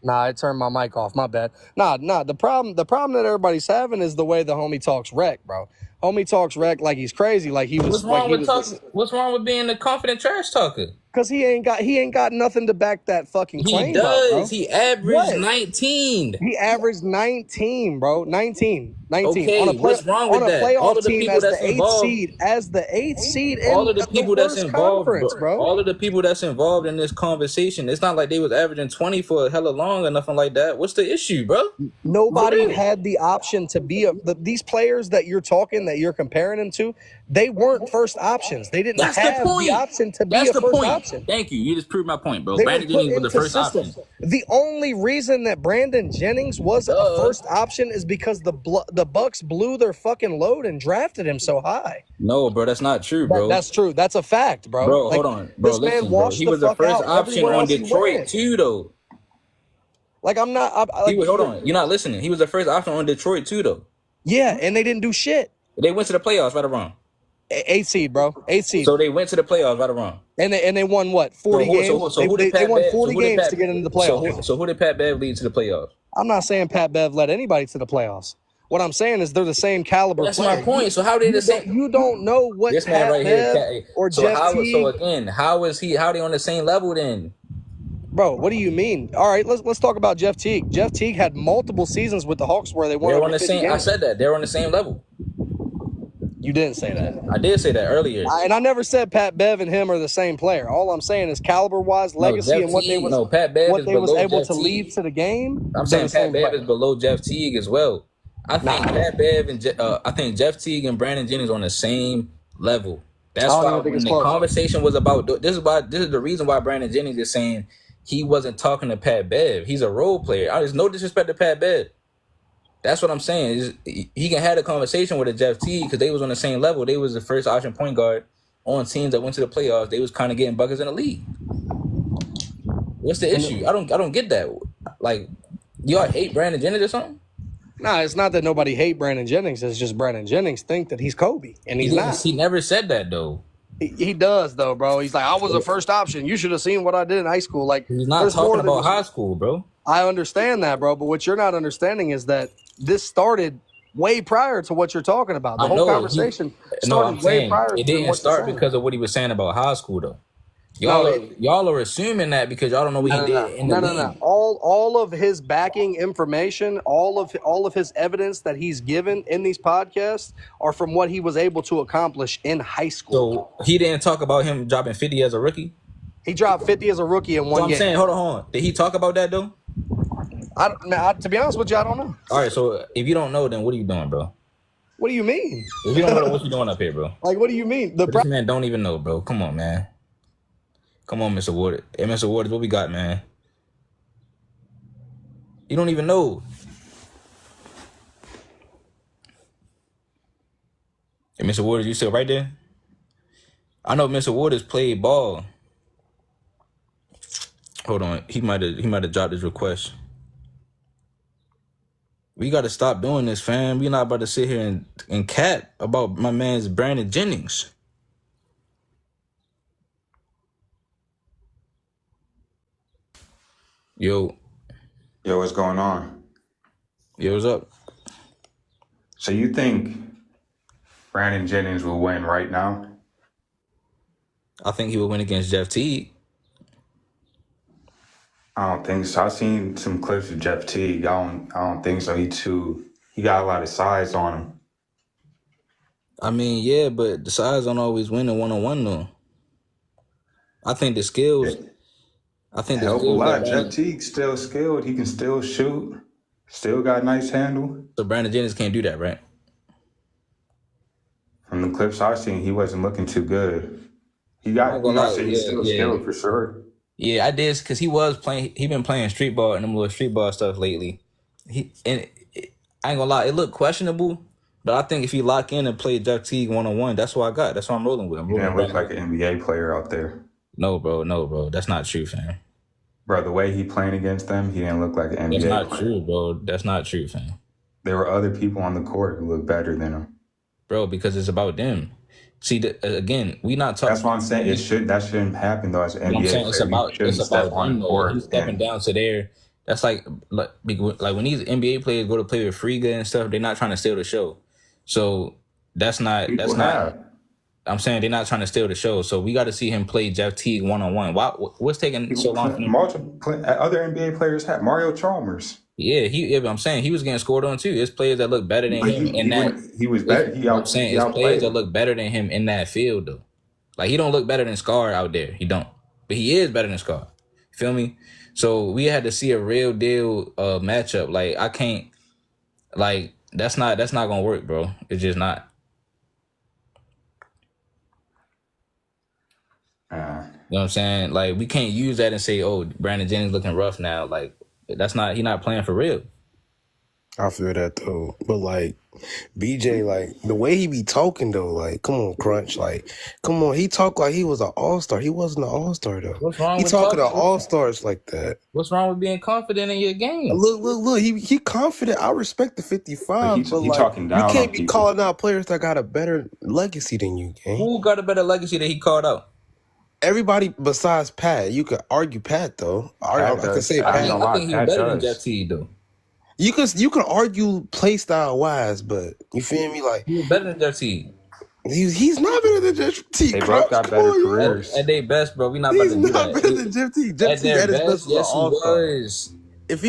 Nah, I turned my mic off. My bad. Nah. The problem that everybody's having is the way the homie talks wreck, bro. Homie talks wreck like he's crazy, like he was. What's wrong with being a confident trash talker? Because he ain't got nothing to back that fucking claim. He does. Bro. He averaged 19. He averaged 19, bro. 19. Okay, what's wrong with that? All of the people that's involved as the eighth seed in all of the people that's involved, bro. All of the people that's involved in this conversation. It's not like they was averaging 20 for hella long or nothing like that. What's the issue, bro? Nobody had the option to be these players that you're comparing them to. They weren't first options. They didn't have the option to be a first option. Thank you. You just proved my point, bro. Brandon Jennings was the first option. The only reason that Brandon Jennings was a first option is because the Bucks blew their fucking load and drafted him so high. No, bro, that's not true, bro. That's true. That's a fact, bro. Bro, hold on. Bro, listen, bro. He was the first option on Detroit too, though. Like, I'm not... hold on. You're not listening. He was the first option on Detroit too, though. Yeah, and they didn't do shit. They went to the playoffs, right or wrong? 8 seed, bro. 8 seed. So they went to the playoffs, right or wrong? And they won what? 40 games? They won 40 games to get into the playoffs. So who did Pat Bev lead to the playoffs? I'm not saying Pat Bev led anybody to the playoffs. What I'm saying is they're the same caliber. That's my point. So how they the same? You don't know what this man right here or Jeff Teague. So again, how they on the same level then? Bro, what do you mean? All right, let's talk about Jeff Teague. Jeff Teague had multiple seasons with the Hawks where they won. They're on the same. Games. I said that they're on the same level. You didn't say that. I did say that earlier. And I never said Pat Bev and him are the same player. All I'm saying is caliber-wise, legacy, and what they was able to lead to the game. I'm saying Pat Bev is below Jeff Teague as well. I think Pat Bev and I think Jeff Teague and Brandon Jennings on the same level. That's I don't why even think when it's the close. conversation was about this is the reason why Brandon Jennings is saying he wasn't talking to Pat Bev. He's a role player. There's no disrespect to Pat Bev. That's what I'm saying. He can have a conversation with a Jeff Teague because they was on the same level. They was the first option point guard on teams that went to the playoffs. They was kind of getting buckets in the league. What's the issue? I don't get that. Like, y'all hate Brandon Jennings or something? Nah, it's not that nobody hate Brandon Jennings. It's just Brandon Jennings think that he's Kobe, and he's not. He never said that though. He does though, bro. He's like, I was the first option. You should have seen what I did in high school. Like, He's not talking about high school, bro. I understand that, bro. But what you're not understanding is that this started way prior to what you're talking about. The whole conversation started way prior. It didn't start because of what he was saying about high school, though. Y'all are assuming that because y'all don't know what he did in the league. No. All of his backing information, all of his evidence that he's given in these podcasts are from what he was able to accomplish in high school. So he didn't talk about him dropping 50 as a rookie? He dropped 50 as a rookie in one game. I'm saying, hold on. Did he talk about that, though? To be honest with you, I don't know. All right, so if you don't know, then what are you doing, bro? What do you mean? If you don't know, what you doing up here, bro? Like, what do you mean? This man don't even know, bro. Come on, man. Come on, Mr. Waters. Hey, Mr. Waters, what we got, man? You don't even know. Hey, Mr. Waters, you still right there? I know Mr. Waters played ball. Hold on, he might have dropped his request. We got to stop doing this, fam. We're not about to sit here and cat about my man's Brandon Jennings. Yo, what's going on? Yo, what's up? So you think Brandon Jennings will win right now? I think he will win against Jeff Teague. I don't think so. I've seen some clips of Jeff Teague. I don't think so. He got a lot of size on him. I mean, yeah, but the size don't always win a one-on-one though. I think the skills. Help a lot. Jeff Teague's still skilled. He can still shoot. Still got a nice handle. So Brandon Jennings can't do that, right? From the clips I've seen, he wasn't looking too good. He's still skilled for sure. Yeah, I did because he was playing. He been playing street ball and them little street ball stuff lately. I ain't gonna lie, it looked questionable, but I think if he lock in and play Jeff Teague 1-on-1, that's what I got. That's what I'm rolling with. He didn't look like an NBA player out there. No, bro, that's not true, fam. Bro, the way he playing against them, he didn't look like an NBA player. That's not true, bro. That's not true, fam. There were other people on the court who looked better than him. Bro, because it's about them. See, again, we not talking. That's what I'm saying. That shouldn't happen though. As an NBA player, it's about them, though. He's stepping down to there. That's like when these NBA players go to play with Friga and stuff, they're not trying to steal the show. So that's not. I'm saying they're not trying to steal the show. So we got to see him play Jeff Teague 1-on-1. What's taking so long for him? Other NBA players had Mario Chalmers. Yeah, but I'm saying he was getting scored on too. There's players that look better than him in that. He was better. I'm saying it's players that look better than him in that field though. Like he don't look better than Scar out there. He don't, but he is better than Scar. Feel me? So we had to see a real deal matchup. Like I can't. Like that's not gonna work, bro. It's just not. You know what I'm saying? Like we can't use that and say, "Oh, Brandon Jennings looking rough now." Like that's not. He's not playing for real. I feel that though, but like BJ, like the way he be talking though, like come on, Crunch, like come on, he talk like he was an all-star. He wasn't an all-star though. What's wrong? He talking to all-stars like that. What's wrong with being confident in your game? Look, he confident. I respect the 55, but like talking down you can't be calling out players that got a better legacy than you, gang. Who got a better legacy that he called out? Everybody besides Pat. You could argue Pat though. I could say Pat. I think he's better than Jeff Teague though. You can argue play style wise, but you feel me? Like he's better than Jeff Teague. He's not better than Jeff Teague. They both got better careers. At their best, bro. We not about to do that. He's not better than Jeff Teague. Jeff Teague at his best yes, he was. If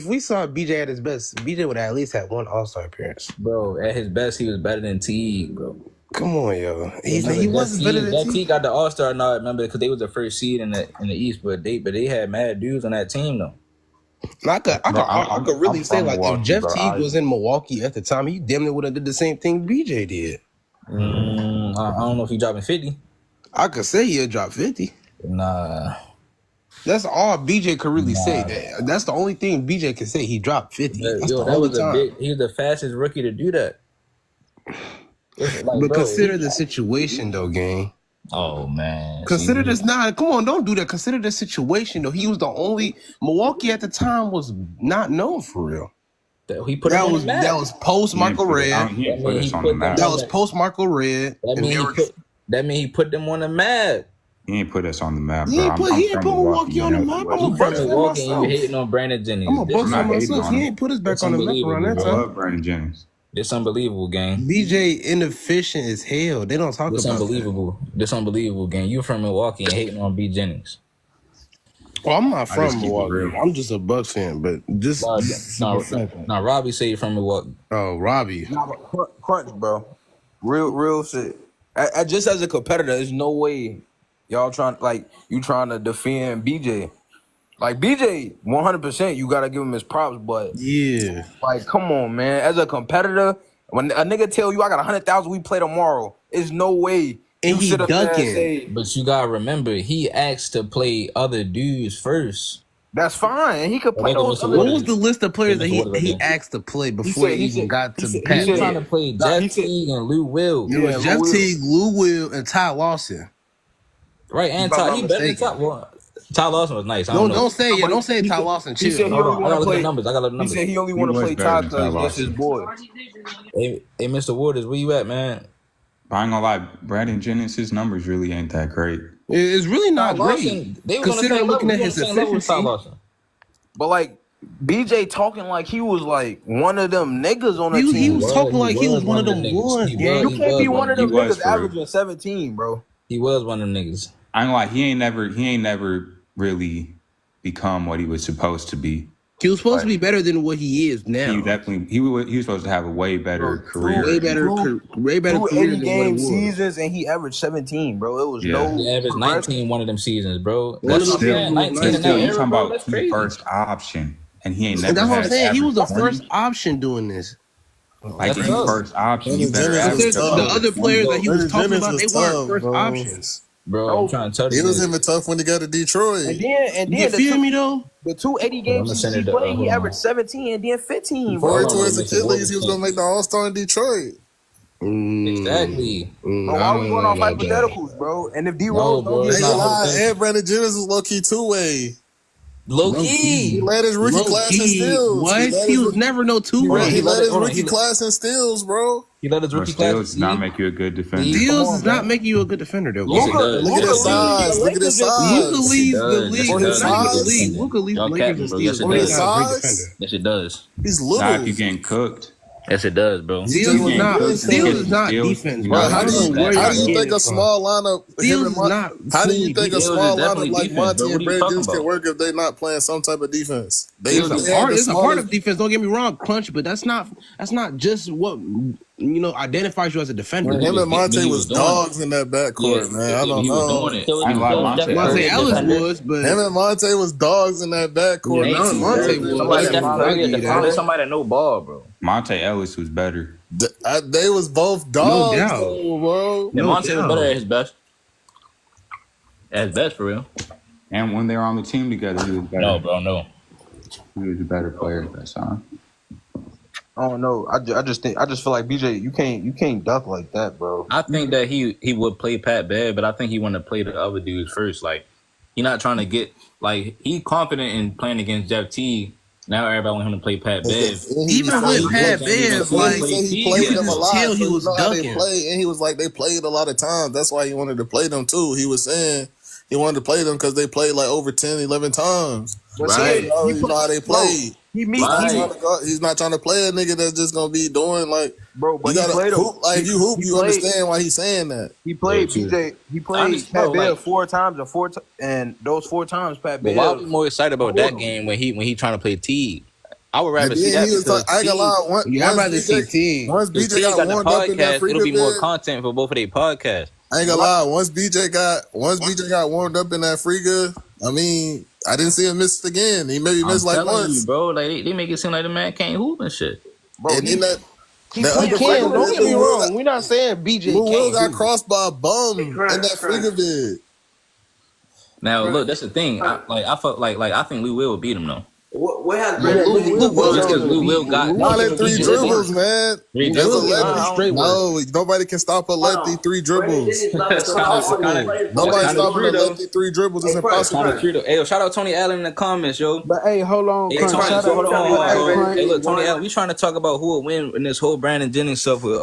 we saw BJ at his best, BJ would have at least had one All-Star appearance. Bro, at his best, he was better than Teague, bro. Come on, yo. He wasn't better than Teague. Teague got the All-Star now, remember, because they was the first seed in the East, but they had mad dudes on that team though. I could really I'm say from like if Milwaukee, Jeff bro. Teague was in Milwaukee at the time, he damn near would have did the same thing BJ did. I don't know if he dropping 50. I could say he'll drop 50. Nah. That's all BJ could really say. That's the only thing BJ can say. He dropped 50. That's the only time. He was the fastest rookie to do that. But consider the situation though, gang. Oh man. Consider this not. Come on, don't do that. Consider the situation though. He was the only Milwaukee at the time was not known for real. He put that was post Michael Red. That was post Michael Red. That means he put them on the map. He ain't put us on the map, bro. He ain't put Milwaukee on the map. I'm from Milwaukee and you hating on Brandon Jennings. I'm a buck on myself. He ain't put us back on the map around that time. I love Brandon Jennings. It's unbelievable, gang. BJ inefficient as hell. They don't talk about unbelievable. This unbelievable, gang. You from Milwaukee and hating on B. Jennings. Well, I'm not from Milwaukee. I'm just a Bucks fan, but this. Now, Robbie say you're from Milwaukee. Oh, Robbie. Nah, but crunch, bro. Real shit. I just as a competitor, there's no way y'all trying to defend BJ. Like BJ, 100%, you gotta give him his props, but yeah, like come on, man. As a competitor, when a nigga tell you I got 100,000, we play tomorrow, there's no way. And he ducking. But you gotta remember, he asked to play other dudes first. That's fine. He could play those. What was the list of players that he asked to play before he even got to Pat? He was trying to play Jeff Teague and Lou Will. Yeah, Jeff Teague, Lou Will, and Ty Lawson. Right, and Ty. He better than Ty. Ty Lawson was nice. Don't say Ty Lawson. He said he only want to play numbers. I got the numbers. He said he only want to play Ty because that's his boy. Hey, Mr. Waters, where you at, man? I ain't gonna lie, Brandon Jennings, his numbers really ain't that great. It's really not great. Considering looking at his efficiency. But like BJ talking like he was like one of them niggas on the team. He was talking like he was one of them ones. You can't be one of them niggas averaging 17, bro. He was one of them niggas. I ain't gonna lie, he ain't never really become what he was supposed to be. He was supposed to be better than what he is now. He was supposed to have a way better career. Way better career 80 game seasons and he averaged 17, bro. It was He averaged 19 one of them seasons, bro. Still, you talking about the first option, and he ain't never. That's what I'm saying. He was the first option doing this. Like his first option, you better the other players that he was talking about, they weren't first options. Bro, I'm trying to tell you. It was even tough when he got to Detroit. And then you feel me though? The 280 games he played, he averaged 17 and then 15. Before he tore his Achilles, he was gonna make the All-Star in Detroit. Exactly. Why we going off hypotheticals, bro? And if D Rose don't get and Brandon Jennings was low-key two-way. Low-key. He led his rookie class in steals. What? He was never no two-way. He led his rookie class in steals, bro. He let his rookie class. Steals does not make you a good defender. Steals does not make you a good defender, though. Look at his size. Look at his size. Luka leads the league. Luka leads the league in steals. Look at his size. Yes, it does. He's little. Nah, if you getting cooked. Yes, it does, bro. Steals is not defense, bro. How do you think a small lineup? How do you think a small lineup like Monty and Brandon Jennings can work if they're not playing some type of defense? It's a part of defense. Don't get me wrong, Crunch, but that's not just what identifies you as a defender. Him and Monte was dogs in that backcourt, man. I don't know. Monte Ellis was, but him and Monte was dogs in that backcourt. Monte was somebody that know ball, bro. Monte Ellis was better. They was both dogs, bro. Monte was better at his best. At his best, for real. And when they were on the team together, he was better. No, bro, no. He was a better player at that time. I don't know. I just feel like BJ, you can't dunk like that, bro. I think that he would play Pat Bev, but I think he wanted to play the other dudes first. Like, he not trying to get he confident in playing against Jeff Teague. Now everybody want him to play Pat Bev. Even with Pat Bev, like he played them a lot. He was dunking. And he was like, they played a lot of times. That's why he wanted to play them too. He was saying he wanted to play them because they played like over 10, 11 times. Right. You know how they played. He's not trying to play a nigga that's just gonna be doing like, bro. But you gotta he played hoop. Like if you hoop, you understand why he's saying that. He played BJ. He played Pat Bev 4 times and those 4 times Pat Bev. Why are we more excited about that game when he trying to play Teague? I would rather see that. I ain't gonna lie. I'd rather see Teague. Once BJ got warmed up in that free it'll be more content for both of their podcasts. I ain't gonna lie. Once BJ got warmed up in that free good, I mean, I didn't see him miss again. He maybe I'm missed like telling you, once. bro. Like they make it seem like the man can't hoop and shit. Bro, And then that He other can. Don't get me Lou Will wrong. We're not saying BJ Lou Will can't got hoop. crossed by a bum in that finger vid. Now look, that's the thing. I felt like I think Lou Will beat him though. What has Yeah, Brandon Lou Jennings Will done? Just because Lou Will got Not in three BJ dribbles, man. Three There's a dribbles? lefty. No, nobody can stop a lefty three Brandon dribbles. Jennings left That's us kind of all kind of players. Nobody's kind of stopping true a though. lefty three dribbles. It's Hey, Crunch, impossible. Kind of true though. Hey, yo, shout out Tony Allen in the comments, yo. But hey, hold on, Hey, Crunch. Tony, Shout hold out. on. Hey, Hey, look, Tony Allen, we trying to talk about who will win in this whole Brandon Jennings stuff with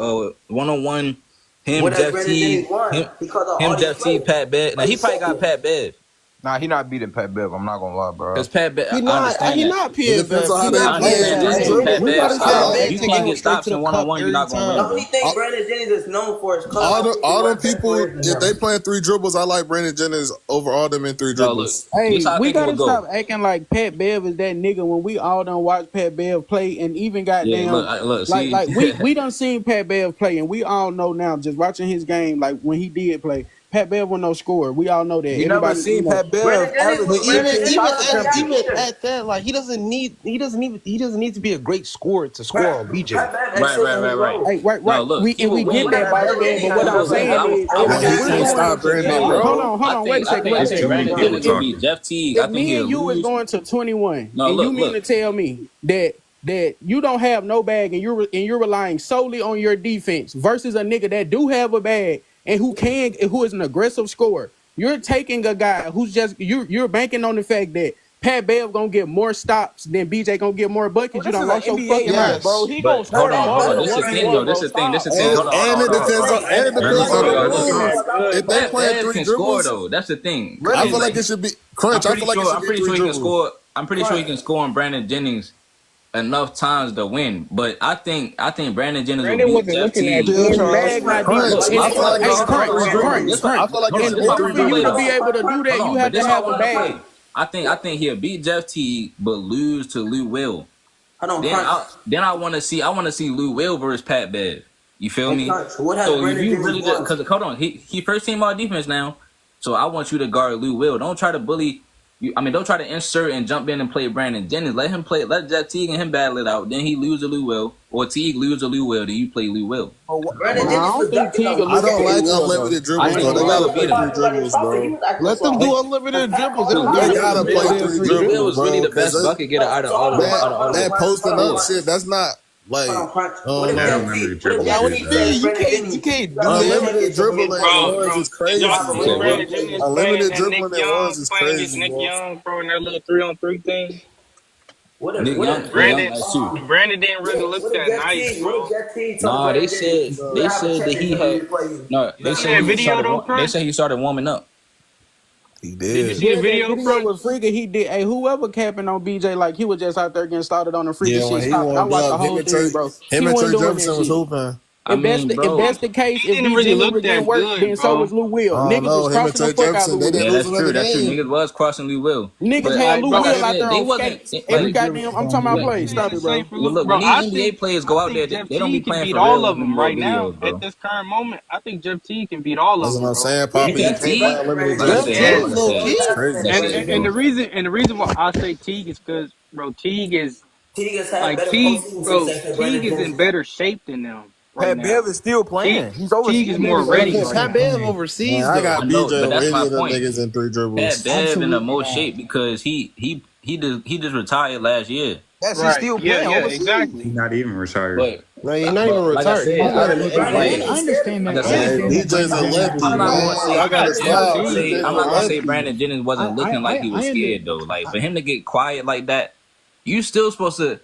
one-on-one. Him, What has Jeff Brandon T, Jennings won? him, He caught all Jeff these T, plays. Pat Bev. Now But he he's probably got second. Pat Bev Nah, he not beating Pat Bev. I'm not gonna lie, bro. because Pat Bev. He I not. understand He that. not It PFF. depends on how He they not play. understand that. Three PFF. Pat dribbles. Bev Pat style. If Bev you taking can't him get straight stops to the in cup one-on-one, you're every not gonna The win, time. bro. only thing Brandon Jennings is known for is All the people, if they playing three dribbles, I like Brandon Jennings over all them in three No, look, dribbles. Hey, this how I we think it gotta would go. stop acting like Pat Bev is that nigga when we all done watched Pat Bev play and even Yeah, goddamn look, see. like we done seen Pat Bev play and we all know now just watching his game like when he did play. Pat Bev was no scorer. We all know that. You never Everybody, seen Pat Brandon Bev Jennings. average But even 15 Brandon shots Jennings attempt. even got at that, like he doesn't need to be a great scorer to score on BJ. Pat Bev Right. excelled in his role. hey, right. No, look, We he will win. get that, boss man. But what I'm saying is, I But was he if we're can't going, stop Brandon, no, bro. hold on, wait a second, I wait a think second. Brandon people Jennings will talking. beat Jeff Teague. I If think me and he'll you was lose. going to 21, No, and you mean look. to tell me that you don't have no bag and you're relying solely on your defense versus a nigga that do have a bag and who is an aggressive scorer. You're taking a guy who's just you're banking on the fact that Pat Bev gonna get more stops than BJ gonna get more buckets. You This done is lost an your NBA fucking match, mind. bro. He But gonna score hold that on. ball in a This is the thing, 1v1, though. bro. This is the thing. This Stop. is the thing. Hold on. And it depends on the rules. If they Pat playing Bev three can score dribbles, though. That's the thing. I feel like it should be Crunch. I feel like it I'm should be pretty three sure he can dribbles. score. I'm pretty sure he can score on Brandon Jennings enough times to win. But I think Brandon Jennings will beat Jeff Teague. Crunch. Bag not deep. I feel like it should be three dribbles. I feel like it should In be order three for you to dribbles. be able to do that, you have to have a bag. I think he'll beat Jeff Teague, but lose to Lou Will. Hold on, Then I want to see Lou Will versus Pat Bev. You feel me? Crunch, what has So if Brandon you Jennings really won? because hold on, he first team all defense now. So I want you to guard Lou Will. Don't try to bully. Don't try to insert and jump in and play Brandon Jennings. Let him play. Let Jeff Teague and him battle it out. Then he lose to Lou Will, or Teague lose to Lou Will. Then you play Lou Will. Brandon Jennings was ducking I don't like unlimited dribbles, though. They gotta play three dribbles, bro. Let them do unlimited dribbles. They gotta play three Lou Will dribbles, was really bro. the best bucket getter out of all of That posting up shit, that's not like unlimited dribbles. Yeah, what you mean? You can't do that. unlimited dribbling in ones is crazy. Unlimited dribbling in ones is crazy, bro. Young, bro, in that little 3-on-3 thing. Nick Young, Brandon didn't really look that nice, bro. Nah, they said that he had. No, they said he started warming up. He Did you did. see the video? That video was freaking. He did. Hey, whoever capping on BJ like he was just out there getting started on the freaking Yeah, when shit. he Stop. I warmed watched the up, him whole and thing, bro. He Trey wasn't doing Jefferson that was shit. hooping. If that's the case, He if didn't BJ really look didn't that work, good, then so bro. was Lou Will. Oh, Niggas no, was him and crossing the Trey fuck out of Jefferson, Lou they Will. didn't lose That's true. another game. Niggas was crossing Lou Will. Niggas But had Lou like I Will said, out there they on wasn't. skates. Every goddamn, I'm talking about play. Stop it, bro. Look, Bro, when I these NBA think- players go out there, Jeff they don't be Teague can playing beat for all real of in them little right now. videos, bro. At this current moment, I think Jeff Teague can beat all That's of what them, I'm bro. saying, Poppy. Jeff Teague? Unlimited That's dribbles. it. It's crazy. And the reason why I say Teague is because, bro, Teague is had better postseason success than Brandon Teague is in Jennings. better shape than them right Pat now. Bev is still playing. He's overseas. Teague is more ready right Pat now. Bev overseas Man, I got I know, BJ but over that's any my of them point. niggas in three Pat dribbles. Bev in the most shape because he just retired last year. That's Right. still Yeah, playing yeah, overseas. exactly. He's not even retired. But No, he's not even like I retired. said, He's not in the Brandon NBA. Jennings I understand that. Like I Hey, said, BJ's a lefty, I'm not man. gonna say I gotta stop. I'm not gonna say lefty. Brandon Jennings wasn't looking like he was scared though. Like for him to get quiet like that, you still supposed to.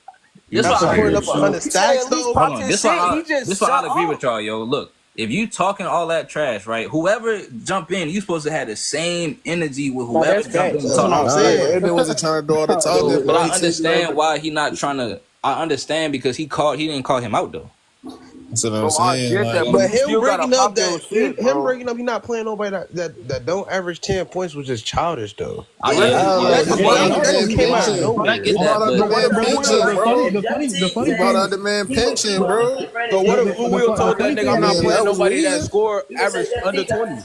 This Not why putting up 100 stacks though. Hold on. This why I'll agree with y'all, yo. Look, if you talking all that trash, right? Whoever jump in, you supposed to have the same energy with whoever jump in. That's what I'm saying. Everybody wasn't trying to do all the talking. But I understand why he not trying to. I understand because he didn't call him out though. That's what I'm Bro, I saying. get Like, that, But you him still gotta breaking up pop your that, shit, him bro. breaking up, he not playing nobody that don't average 10 points was just childish though. I Yeah, get like, that. he brought out the man came out of pension. nowhere. I get He brought out the that. man pension, bro. The funny He brought out the man pension, bro. So what if Lou Will told that nigga I'm not Yeah, playing that was nobody weird. that score average under 20?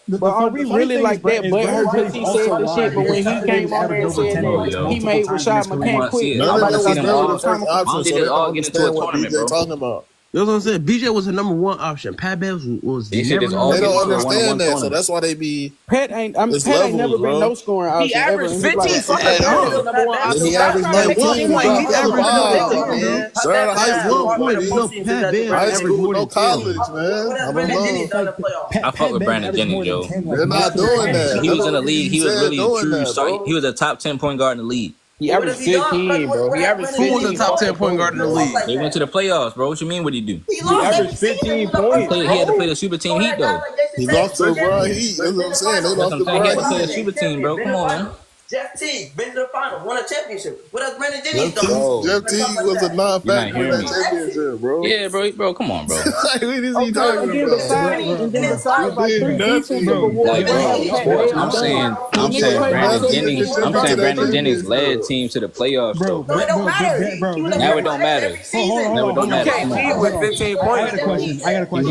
But are we really like that? But her because he said the shit. But when he came on there and said that he made Rashad McCann quit, None of nobody them said was that never was the a first comical. option, so they don't understand what BJ talking about. That's what I'm saying. BJ was the number one option. Pat Bev was He said never. it's all They don't get into a understand that, so tournament. that's why they be. Pat ain't It's Pat ain't levels, never been bro. no scoring He option ever averaged in his 15 life. fucking points. Number one option. He Stop averaged trying to 19. make He it seem like dropped he's to the averaged five, no man. Pat Straight out of high Bev school. One point in is the no postseason Pat as a Bev High averaged school, more no than 10. college, man. What I has don't Brandon know. Jennings done in the playoffs? I fuck with Brandon Jennings, yo. They're not doing that. He was That's in the what league. he He was said really a doing true that, start. bro. He was a top 10 point guard in the league. He What averaged has he done? 15, bro. He averaged Who was 15. the top 10 point guard in the league? They went to the playoffs, bro. What you mean? What did he do? He He lost every averaged season. 15 He points. He had to play the super team Heat though. He lost to LeBron Heat. That's what I'm saying. They That's lost what to I'm saying. He had to LeBron play the Heat. super team, bro. Come on, man. Jeff Teague, been to the final, won a championship. What has Brandon Jennings Jeff done? Teague was a You're not non-factor in hearing that me. championship, bro. Yeah, bro. Come on, bro. Like, what is he Okay, talking and then about? besides like He did 3 defensive nothing. awards, Like, what has bro, Pat sports. Bev I'm done? saying The He nigga did played Brandon nothing to Jennings. I'm contribute to saying that Brandon Jennings championship. led teams to the playoffs though. So it don't matter. He was Now it don't matter. every season. Now it don't You matter. can't Come lead on. with 15 points. He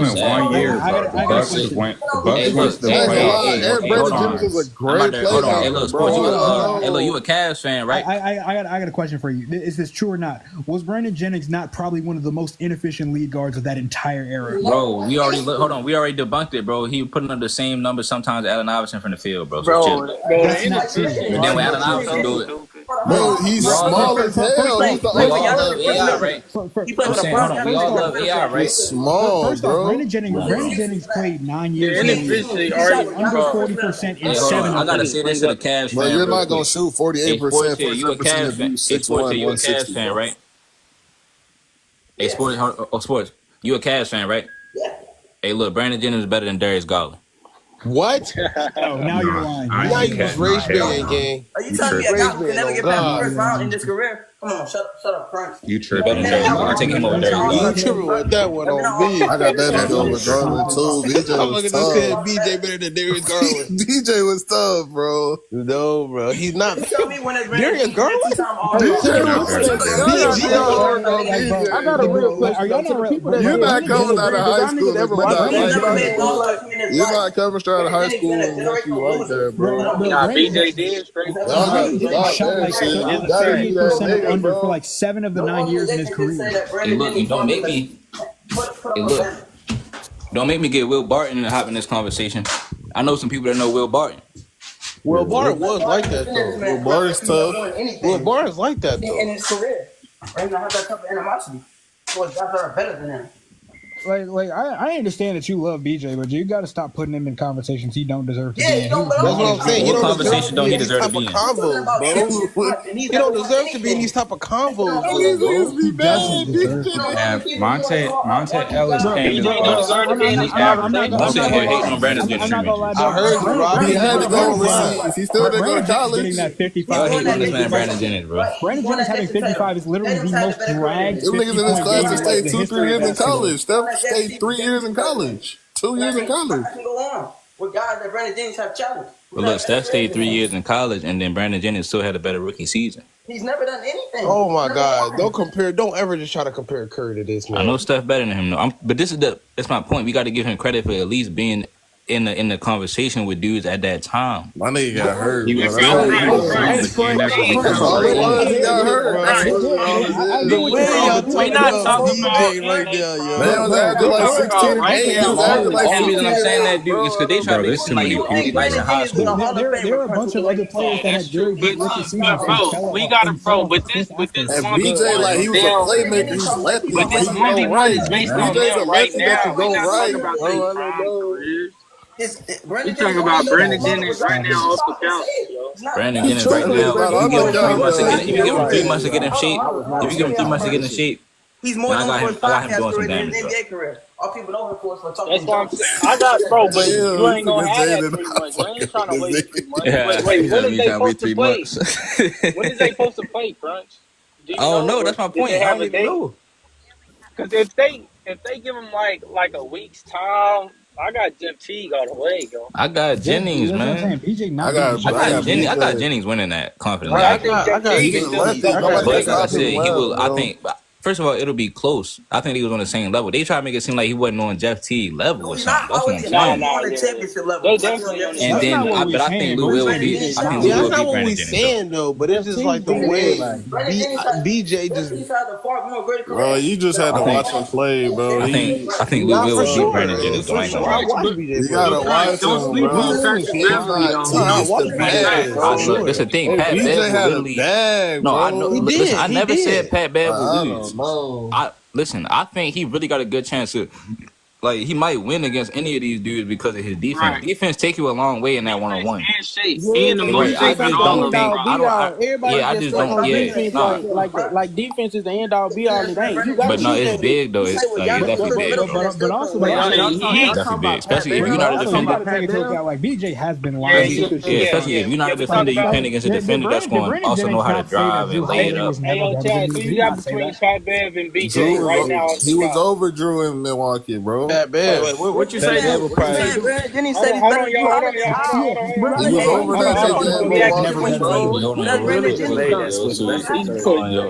went Sad. 1 year, bro. The Bucks Hey, went. The Hey, Bucks look, went to the hey, I ain't gonna lie. playoffs Eric hey, multiple hold Brandon on. Jennings was a times. I'm about great to hold on. Hey, playmaker, look, bro. sports. You Hold hey, look, on. you a Cavs fan, right? I got a question for you. Is this true or not? Was Brandon Jennings not probably one of the most inefficient lead guards of that entire era? Bro, we already hold on. We already debunked it, bro. He putting up the same numbers sometimes Allen Iverson from the field, bro. So chill. That's not true. And then when Allen Iverson do it, Bro, he's we all small love, as hell. He's the we only all love one. AI, right? He played I'm with the saying, hold Bucks. on. We all love AI, right? He's small, First off, bro. Brandon Jennings played 9 years in the league. He shot under 40% in Hey, hold 7 on. I of gotta them. say this to the Cavs But fan you're real not gonna quick. shoot Hey, 48% sports here. for You a 100% Cavs if fan? you Hey, 6'1", sports here. You a Cavs 160, fan, bro. right? Hey, sports. Sports. You a Cavs fan, right? Yeah. Hey, look, Brandon Jennings is better than Darius Garland. What? Oh, now you're lying. Now you was race baiting, gang. Are you telling me a guy who can never get past the God. first round in his career? Come on, shut up, Crunch. You He better than Darius Garland. I'm taking him over Darius You Garland. tripping with that one on me. I got that nigga over Garland too. DJ I'm was gonna just say tough. BJ better than Darius Garland. DJ was tough, bro. No, bro. He's not. You tell me when it's Darius Garland? DJ was tough. I got a real question. Are y'all To the not people that You're not coming out of high niggas school. ever You're watch not basketball? You're not coming straight out of high school unless you like that, bro. Nah, BJ did straight Y'all got to stop shot that like shit. You gotta be 38% that nigga, under for bro. like 7 of the 9 years in his career. Hey, look, you don't make me. Hey, look, don't make me get Will Barton and hop in this conversation. I know some people that know Will Barton. Will Barton was like that, though. Will Barton's tough. Will Barton's like that, In though. his career. Right now, have that type of animosity. So guys that are better than him. Like I understand that you love BJ, but you got to stop putting him in conversations he don't deserve to be in. That's what I'm saying. What conversation don't he deserve to be in? Convos, bro. He don't deserve to be in these type of convos, bro. He doesn't deserve to. And Monte Ellis came in. I'm sitting here hating on Brandon Jennings. I'm not gonna lie, I heard you, Rob. He had to go overseas. He still didn't go to college. Getting that Y'all 55. hating on this man Brandon Jennings, bro. Brandon Jennings having 55 is literally the most dragged. Them niggas in this 50-point class game that stayed the 2-3 history of years in basketball. college. Steph stayed 3 years in college. 2 years in college. I can go on with guys that Brandon Jennings have challenged. But look, Steph stayed 3 years in college, and then Brandon Jennings still had a better rookie season. He's never done anything. Oh my God! Don't ever just try to compare Curry to this man. I know Steph better than him, though. But that's my point. We got to give him credit for at least being in the conversation with dudes at that time. My nigga got hurt. He bro. was That's all it was. He got hurt. We not talking about right now, yo. Man was acting like 16 and 8. He was acting like The only reason I'm 16. saying that, dude, is because they try to Bro, make there's it too seem like many he was only people. nice in high school. There are a bunch of other players that had very good rookie seasons. and fell we off got to and fell off with the this cliff with this after. And BJ, like, he was a playmaker. He's lefty. But He this can Monday go one right. is based on BJ's a them right lefty that now. can We go not right. talking about Bro, I their don't prime know. careers. We talking about Brandon Jennings right now off the couch, yo. Brandon Jennings right now, if you give him 3 months to get, if you give him 3 months to get in shape, if you give him 3 months to get in shape, He's more known for his podcast doing some career than damage, his bro. NBA career. All people know him for is for talking. That's what I'm saying. I got, bro, but you ain't gonna have that 3 months. You ain't trying to wait 3 months. Yeah, Wait, when is they supposed to play? When is they supposed to play, Crunch? Do you I don't know. That's my Did point. they I have don't a even date? know. Because if they give him like a week's time, I got Jeff Teague all the way, yo. I got Jennings, That's what I'm man. saying. BJ not I got- being- I got Jennings winning that confidently. I think Jeff Teague He's is a still lefty. top Nobody But can like I stop said, him he will. well, I bro. think First of all, it'll be close. I think he was on the same level. They try to make it seem like he wasn't on Jeff T level or something. That's what I'm saying. on the championship level. They definitely on the And That's then, not what we but I saying. think Lou Will will beat. I think Lou Yeah, will that's not beat what Brandon we Jennings. saying though. But it's just like the way BJ just. Bro, you just had to watch him play, bro. I think Lou Not Will for will beat sure. Brandon Jennings. For sure, I watch BJ You play. gotta watch Don't him, sleep bro. on Patrick He's Beverley, not. though. He's I the watch BJ bag, for bro. sure. That's the thing. Hey, Pat BJ Bev had will a really. bag, No, bro. I know. Listen, I never said Pat Bev will I lose. don't know. I think he really got a good chance to. Like, he might win against any of these dudes because of his defense. Right. Defense take you a long way in that one-on-one. And shape. Yeah, And the but Right. I defense just is the don't end think. all be all. Everybody I just just stuck don't. on Yeah, defense nah. like defense is the end all be all. It ain't. You got But to no, shoot it's that. big though. It's definitely big. But also, But y'all also, It's definitely big, especially if you're not a also defender. gotta take into account like BJ has been Yeah, lying. Especially if you're not a defender, you playing against a defender that's going to also know how to drive and lay it up. Hey, yo, Chad, who you got between Pat Bev and BJ right now? He was over Drew in Milwaukee, bro. Pat Bev. What you say? Brandon said he's Hold better on, than you. y'all. Hold on, y'all. He was over that nigga in Milwaukee, bro.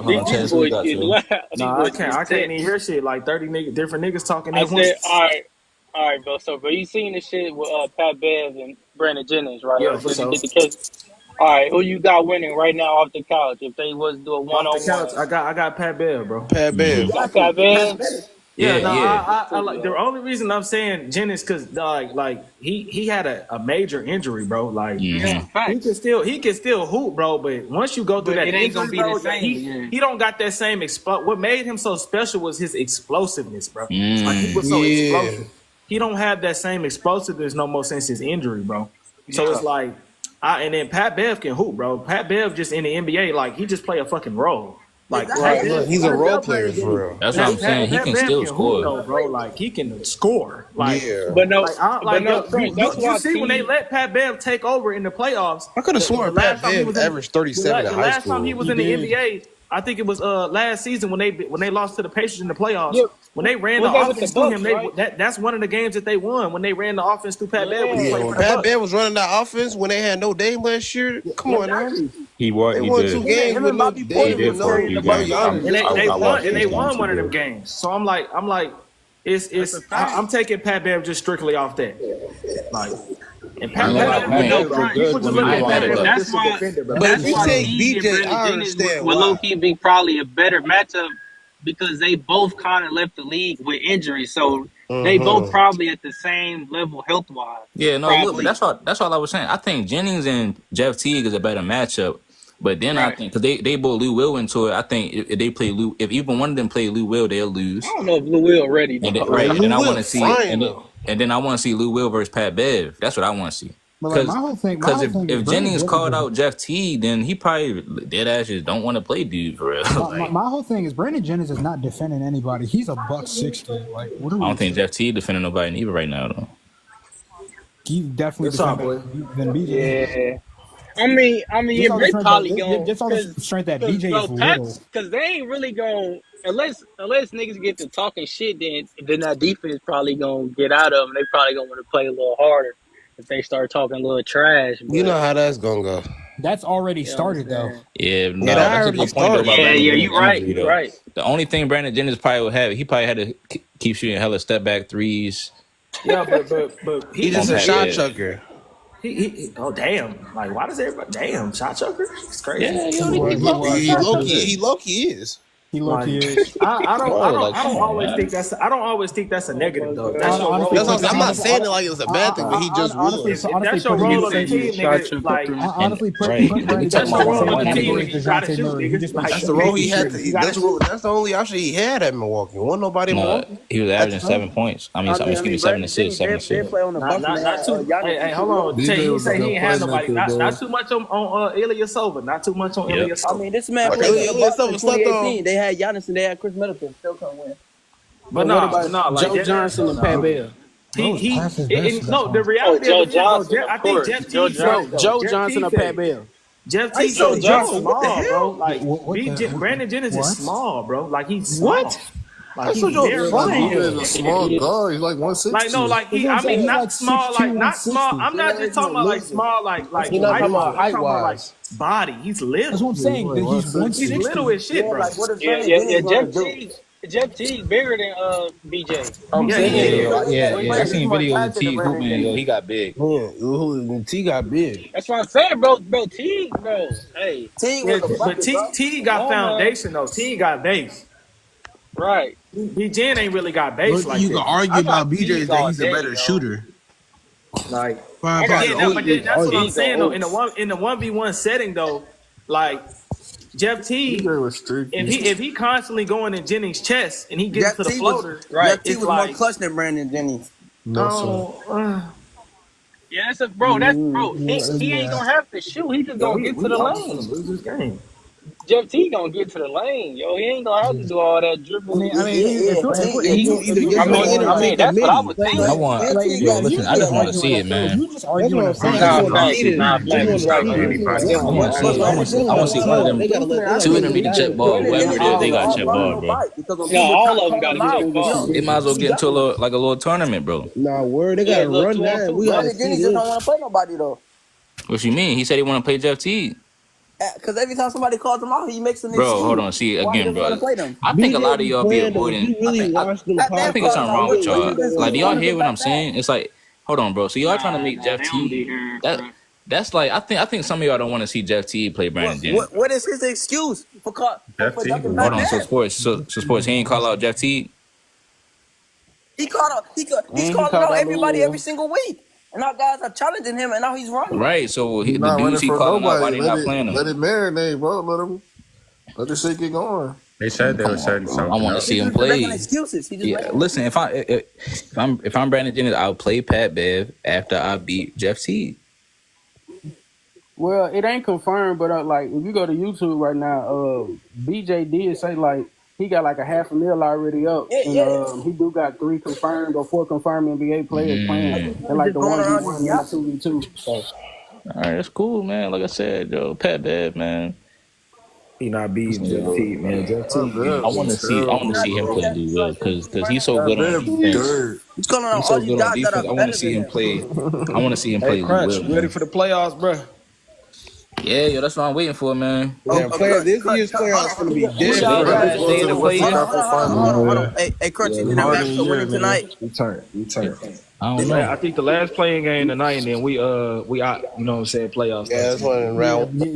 These boys getting loud. Nah, I can't even hear shit. Like 30 different niggas talking I at once. said, all right, bro. So, but you seen this shit with Pat Bev and Brandon Jennings, right? Yeah, for sure. All right, who you got winning right now off the couch? If they was to do a Off the one-on-one, couch, I got Pat Bev, bro. Pat Bev. you got Pat Bev. Yeah, no, yeah. I like the only reason I'm saying Jennings because like he had a major injury, bro. Like he can still hoop, bro. But once you go through that, it ain't gonna be bro, the same. he don't got that same What made him so special was his explosiveness, bro. Like he was so explosive. He don't have that same explosiveness no more since his injury, bro. So it's like, and then Pat Bev can hoop, bro. Pat Bev just in the NBA, like he just play a fucking role. Like he's a role player for real. That's what I'm saying. He can still score, though, bro. Like he can score. Like, But no, you see when they let Pat Bev take over in the playoffs. I could have sworn Pat Bev averaged 37 in high school. The last time he was in the NBA, I think it was last season when they lost to the Pacers in the playoffs. Yep. When they ran the offense through him, that's one of the games that they won when they ran the offense through Pat Bev. When Pat Bev was running that offense when they had no Dame last year, come on now. He won 2 games with no Dame and no Giannis. And they won one of them games. So I'm like, I'm taking Pat Bev just strictly off that. Like, and Pat Bev, that's why. But if you take BJ, I understand would why. low-key be probably a better matchup because they both kind of left the league with injuries, so they both probably at the same level health-wise. Yeah, no, look, but that's all I was saying. I think Jennings and Jeff Teague is a better matchup. But then I think because they both Lou Will into it, I think if they play Lou, if even one of them play Lou Will, they'll lose. I don't know if Lou Will ready. And then, and then I want to see, and then I want to see Lou Will versus Pat Bev. That's what I want to see. Because if Jennings called out Jeff Teague, then he probably dead ass just don't want to play dude for real. My whole thing is Brandon Jennings is not defending anybody. He's a $160. Like, what are we? I don't think Jeff Teague defending nobody neither right now though. He definitely defending than BJ. Yeah. I mean, they probably going just on the strength that BJ is little. Because they ain't really going unless niggas get to talking shit. Then that defense probably gonna get out of them. They probably gonna want to play a little harder if they start talking a little trash. But, you know how that's gonna go. That's already started though. Yeah, no, that's a good point. You're right. You're right. The only thing Brandon Jennings probably would have, he probably had to keep shooting hella step back threes. Yeah, but he's just a shot chucker. He oh damn! Like why does everybody damn shot chucker? It's crazy. Yeah, he low-key is. He low-key is. I don't always think that's a negative though. That's your role. I'm not saying it like it's a bad thing, but he just was. If that's your role on the team, nigga. Like honestly, that's your role on the team. You gotta shoot, nigga. That's the role he had. That's the only option he had at Milwaukee. Wasn't nobody in Milwaukee. He was averaging 7 points. I mean, excuse me, 7 assists, 7 assists. Not too. Hey, hold on. He say he ain't had nobody. Not too much on Ilyasova. Not too much on Ilyasova. I mean, this man played in 2018. They had Giannis and they had Chris Middleton. Still couldn't win. But no, like Joe Johnson and Pat Bev. The reality Joe Johnson. I think Jeff Teague. Joe Johnson or Pat Bev. Jeff Teague is small, bro. Like Brandon Jennings is small, bro. Like he's small. What? Like he's a small guard. He's like 160. Like no, like I mean, not small, like not small. I'm not just talking about like small, like you're not talking about height wise. body. He's little. That's what I'm saying. Like He's 160. He's 160. little as shit, bro. Like, what is Yeah, Brandon yeah, yeah. Jennings gonna do? Jeff Teague bigger than BJ. I'm Yeah, saying, he is, yo, bro. yeah. I He's seen more videos of talented than T Brandon hooping, yo. Jennings. He got big. Yeah, T got big. That's what I'm saying, bro. Bro, Teague, bro. Hey, Teague Yeah, was a but bucket, bro. T come got on, man. foundation though. T got base. Right. B-Jen ain't really got base One thing like you can that. argue I got about BJ is Teague that all he's a day, better yo. shooter. Like, I Probably got yeah, the no, only but thing you can that's what argue. I'm Teague saying on though. Oaks. In the 1v1 setting though, like Jeff T, BJ was streaky. if he constantly going in Jennings' chest and he getting Jeff to the T was floater, Right. Jeff T it's was more like, clutch than Brandon Jennings. No, sir. oh, Yeah, that's bro. That's bro. He ain't gonna have to shoot. He just yo, gonna get to the I was gonna lane. lose this game. Jeff T gonna get to the lane, yo. He ain't gonna have to do all that I dribbling. mean, I mean, Yeah, if T. you Either if you get I just him mean, in arguing or like take a that's what I midi. would like think. I like want, Jeff like T yo, got if you listen. I just just speed. want to arguing see like it, if man. you just That's arguing what a I'm saying. fact, I just Nah, want to facts, see like this. nah, I just facts. want You to right, see Chris. this. Anybody I can want to score. see. I want to see one of them. Truthfully, Two of them need to honestly, check ball. Brandon Whoever Jennings it is, is they the got to all check running ball, no bro. bite because when Yeah, people all of them call got to him get out, their ball. They might as well he get into a ducking. little tournament, bro. Nah, word, they Yeah, gotta look, run 2 on that. 2, We bro. gotta Brandon see Jennings just this. don't want to play nobody though. What you mean? He said he want to play Jeff T. Because every time somebody calls him out, he makes an Bro, hold excuse on. See why he again, doesn't want to bro. play them. I think a BJ lot of be y'all be playing though. If avoiding. you really watch them Pat I Bev think it's called podcasts, him something out. wrong What, with BJ what you y'all. really don't just want Like, to do you y'all want play. to hear get what I'm back at? saying? It's like, hold on, bro. So y'all trying to make Nah, Jeff they don't be T. hearing, bro. That's like I think some of y'all don't want to see Jeff T play Brandon Jennings. What is his excuse Jeff for T ducking was Pat Hold on. running. So Bev? sports. So sports. He ain't call out Jeff T. He's And he calling caught out out everybody every Lou single week, and our guys are challenging him, and now he's running. Right. So He's the not running dudes he for calling out, why nobody. they not playing Let him? it marinate, bro. Let the shit get going. They said they were Come on, setting bro. I something want to up. see He's him just making play. excuses. He's just Yeah. making Listen, excuses. if I'm Brandon Jennings, I'll play Pat Bev after I beat Jeff T. Well, it ain't confirmed, but like if you go to YouTube right now, BJ did say like he got like a $500,000 already up, and Yeah. he do got 3 confirmed or 4 confirmed NBA players playing Like, this Mm. in man like just the going around 1v1 just and the yapping. 2v2. So All right, that's cool, man. Like I said, yo, Pat Bev, man. He not beating Jeff Yo, T, man. Jeff That T bad I is want to was see. I want He's to terrible, not see him beating bro. play Jeff D T Will like this. because He's he's running. so That good on bad be defense. dirt. He's calling out He's all so these good on guys that defense. are I want to better see than him him. play. I want to see him Hey, play Lee Crunch, Will, you ready man. for the playoffs, bro? Yeah, yo, that's what I'm waiting for, man. Yeah, this Crunch, year's playoffs gonna be who Today y'all different. the got? last day of the What's the play-in. conference Hold final? on. Hey, Crunch, Yeah, is the harder Raptors than year, winning nigga. tonight? We turn. I don't know. I think the last playing game tonight, and then we out. You know what I'm saying? Playoffs Yeah, start that's tomorrow. one in Yeah, round. yeah,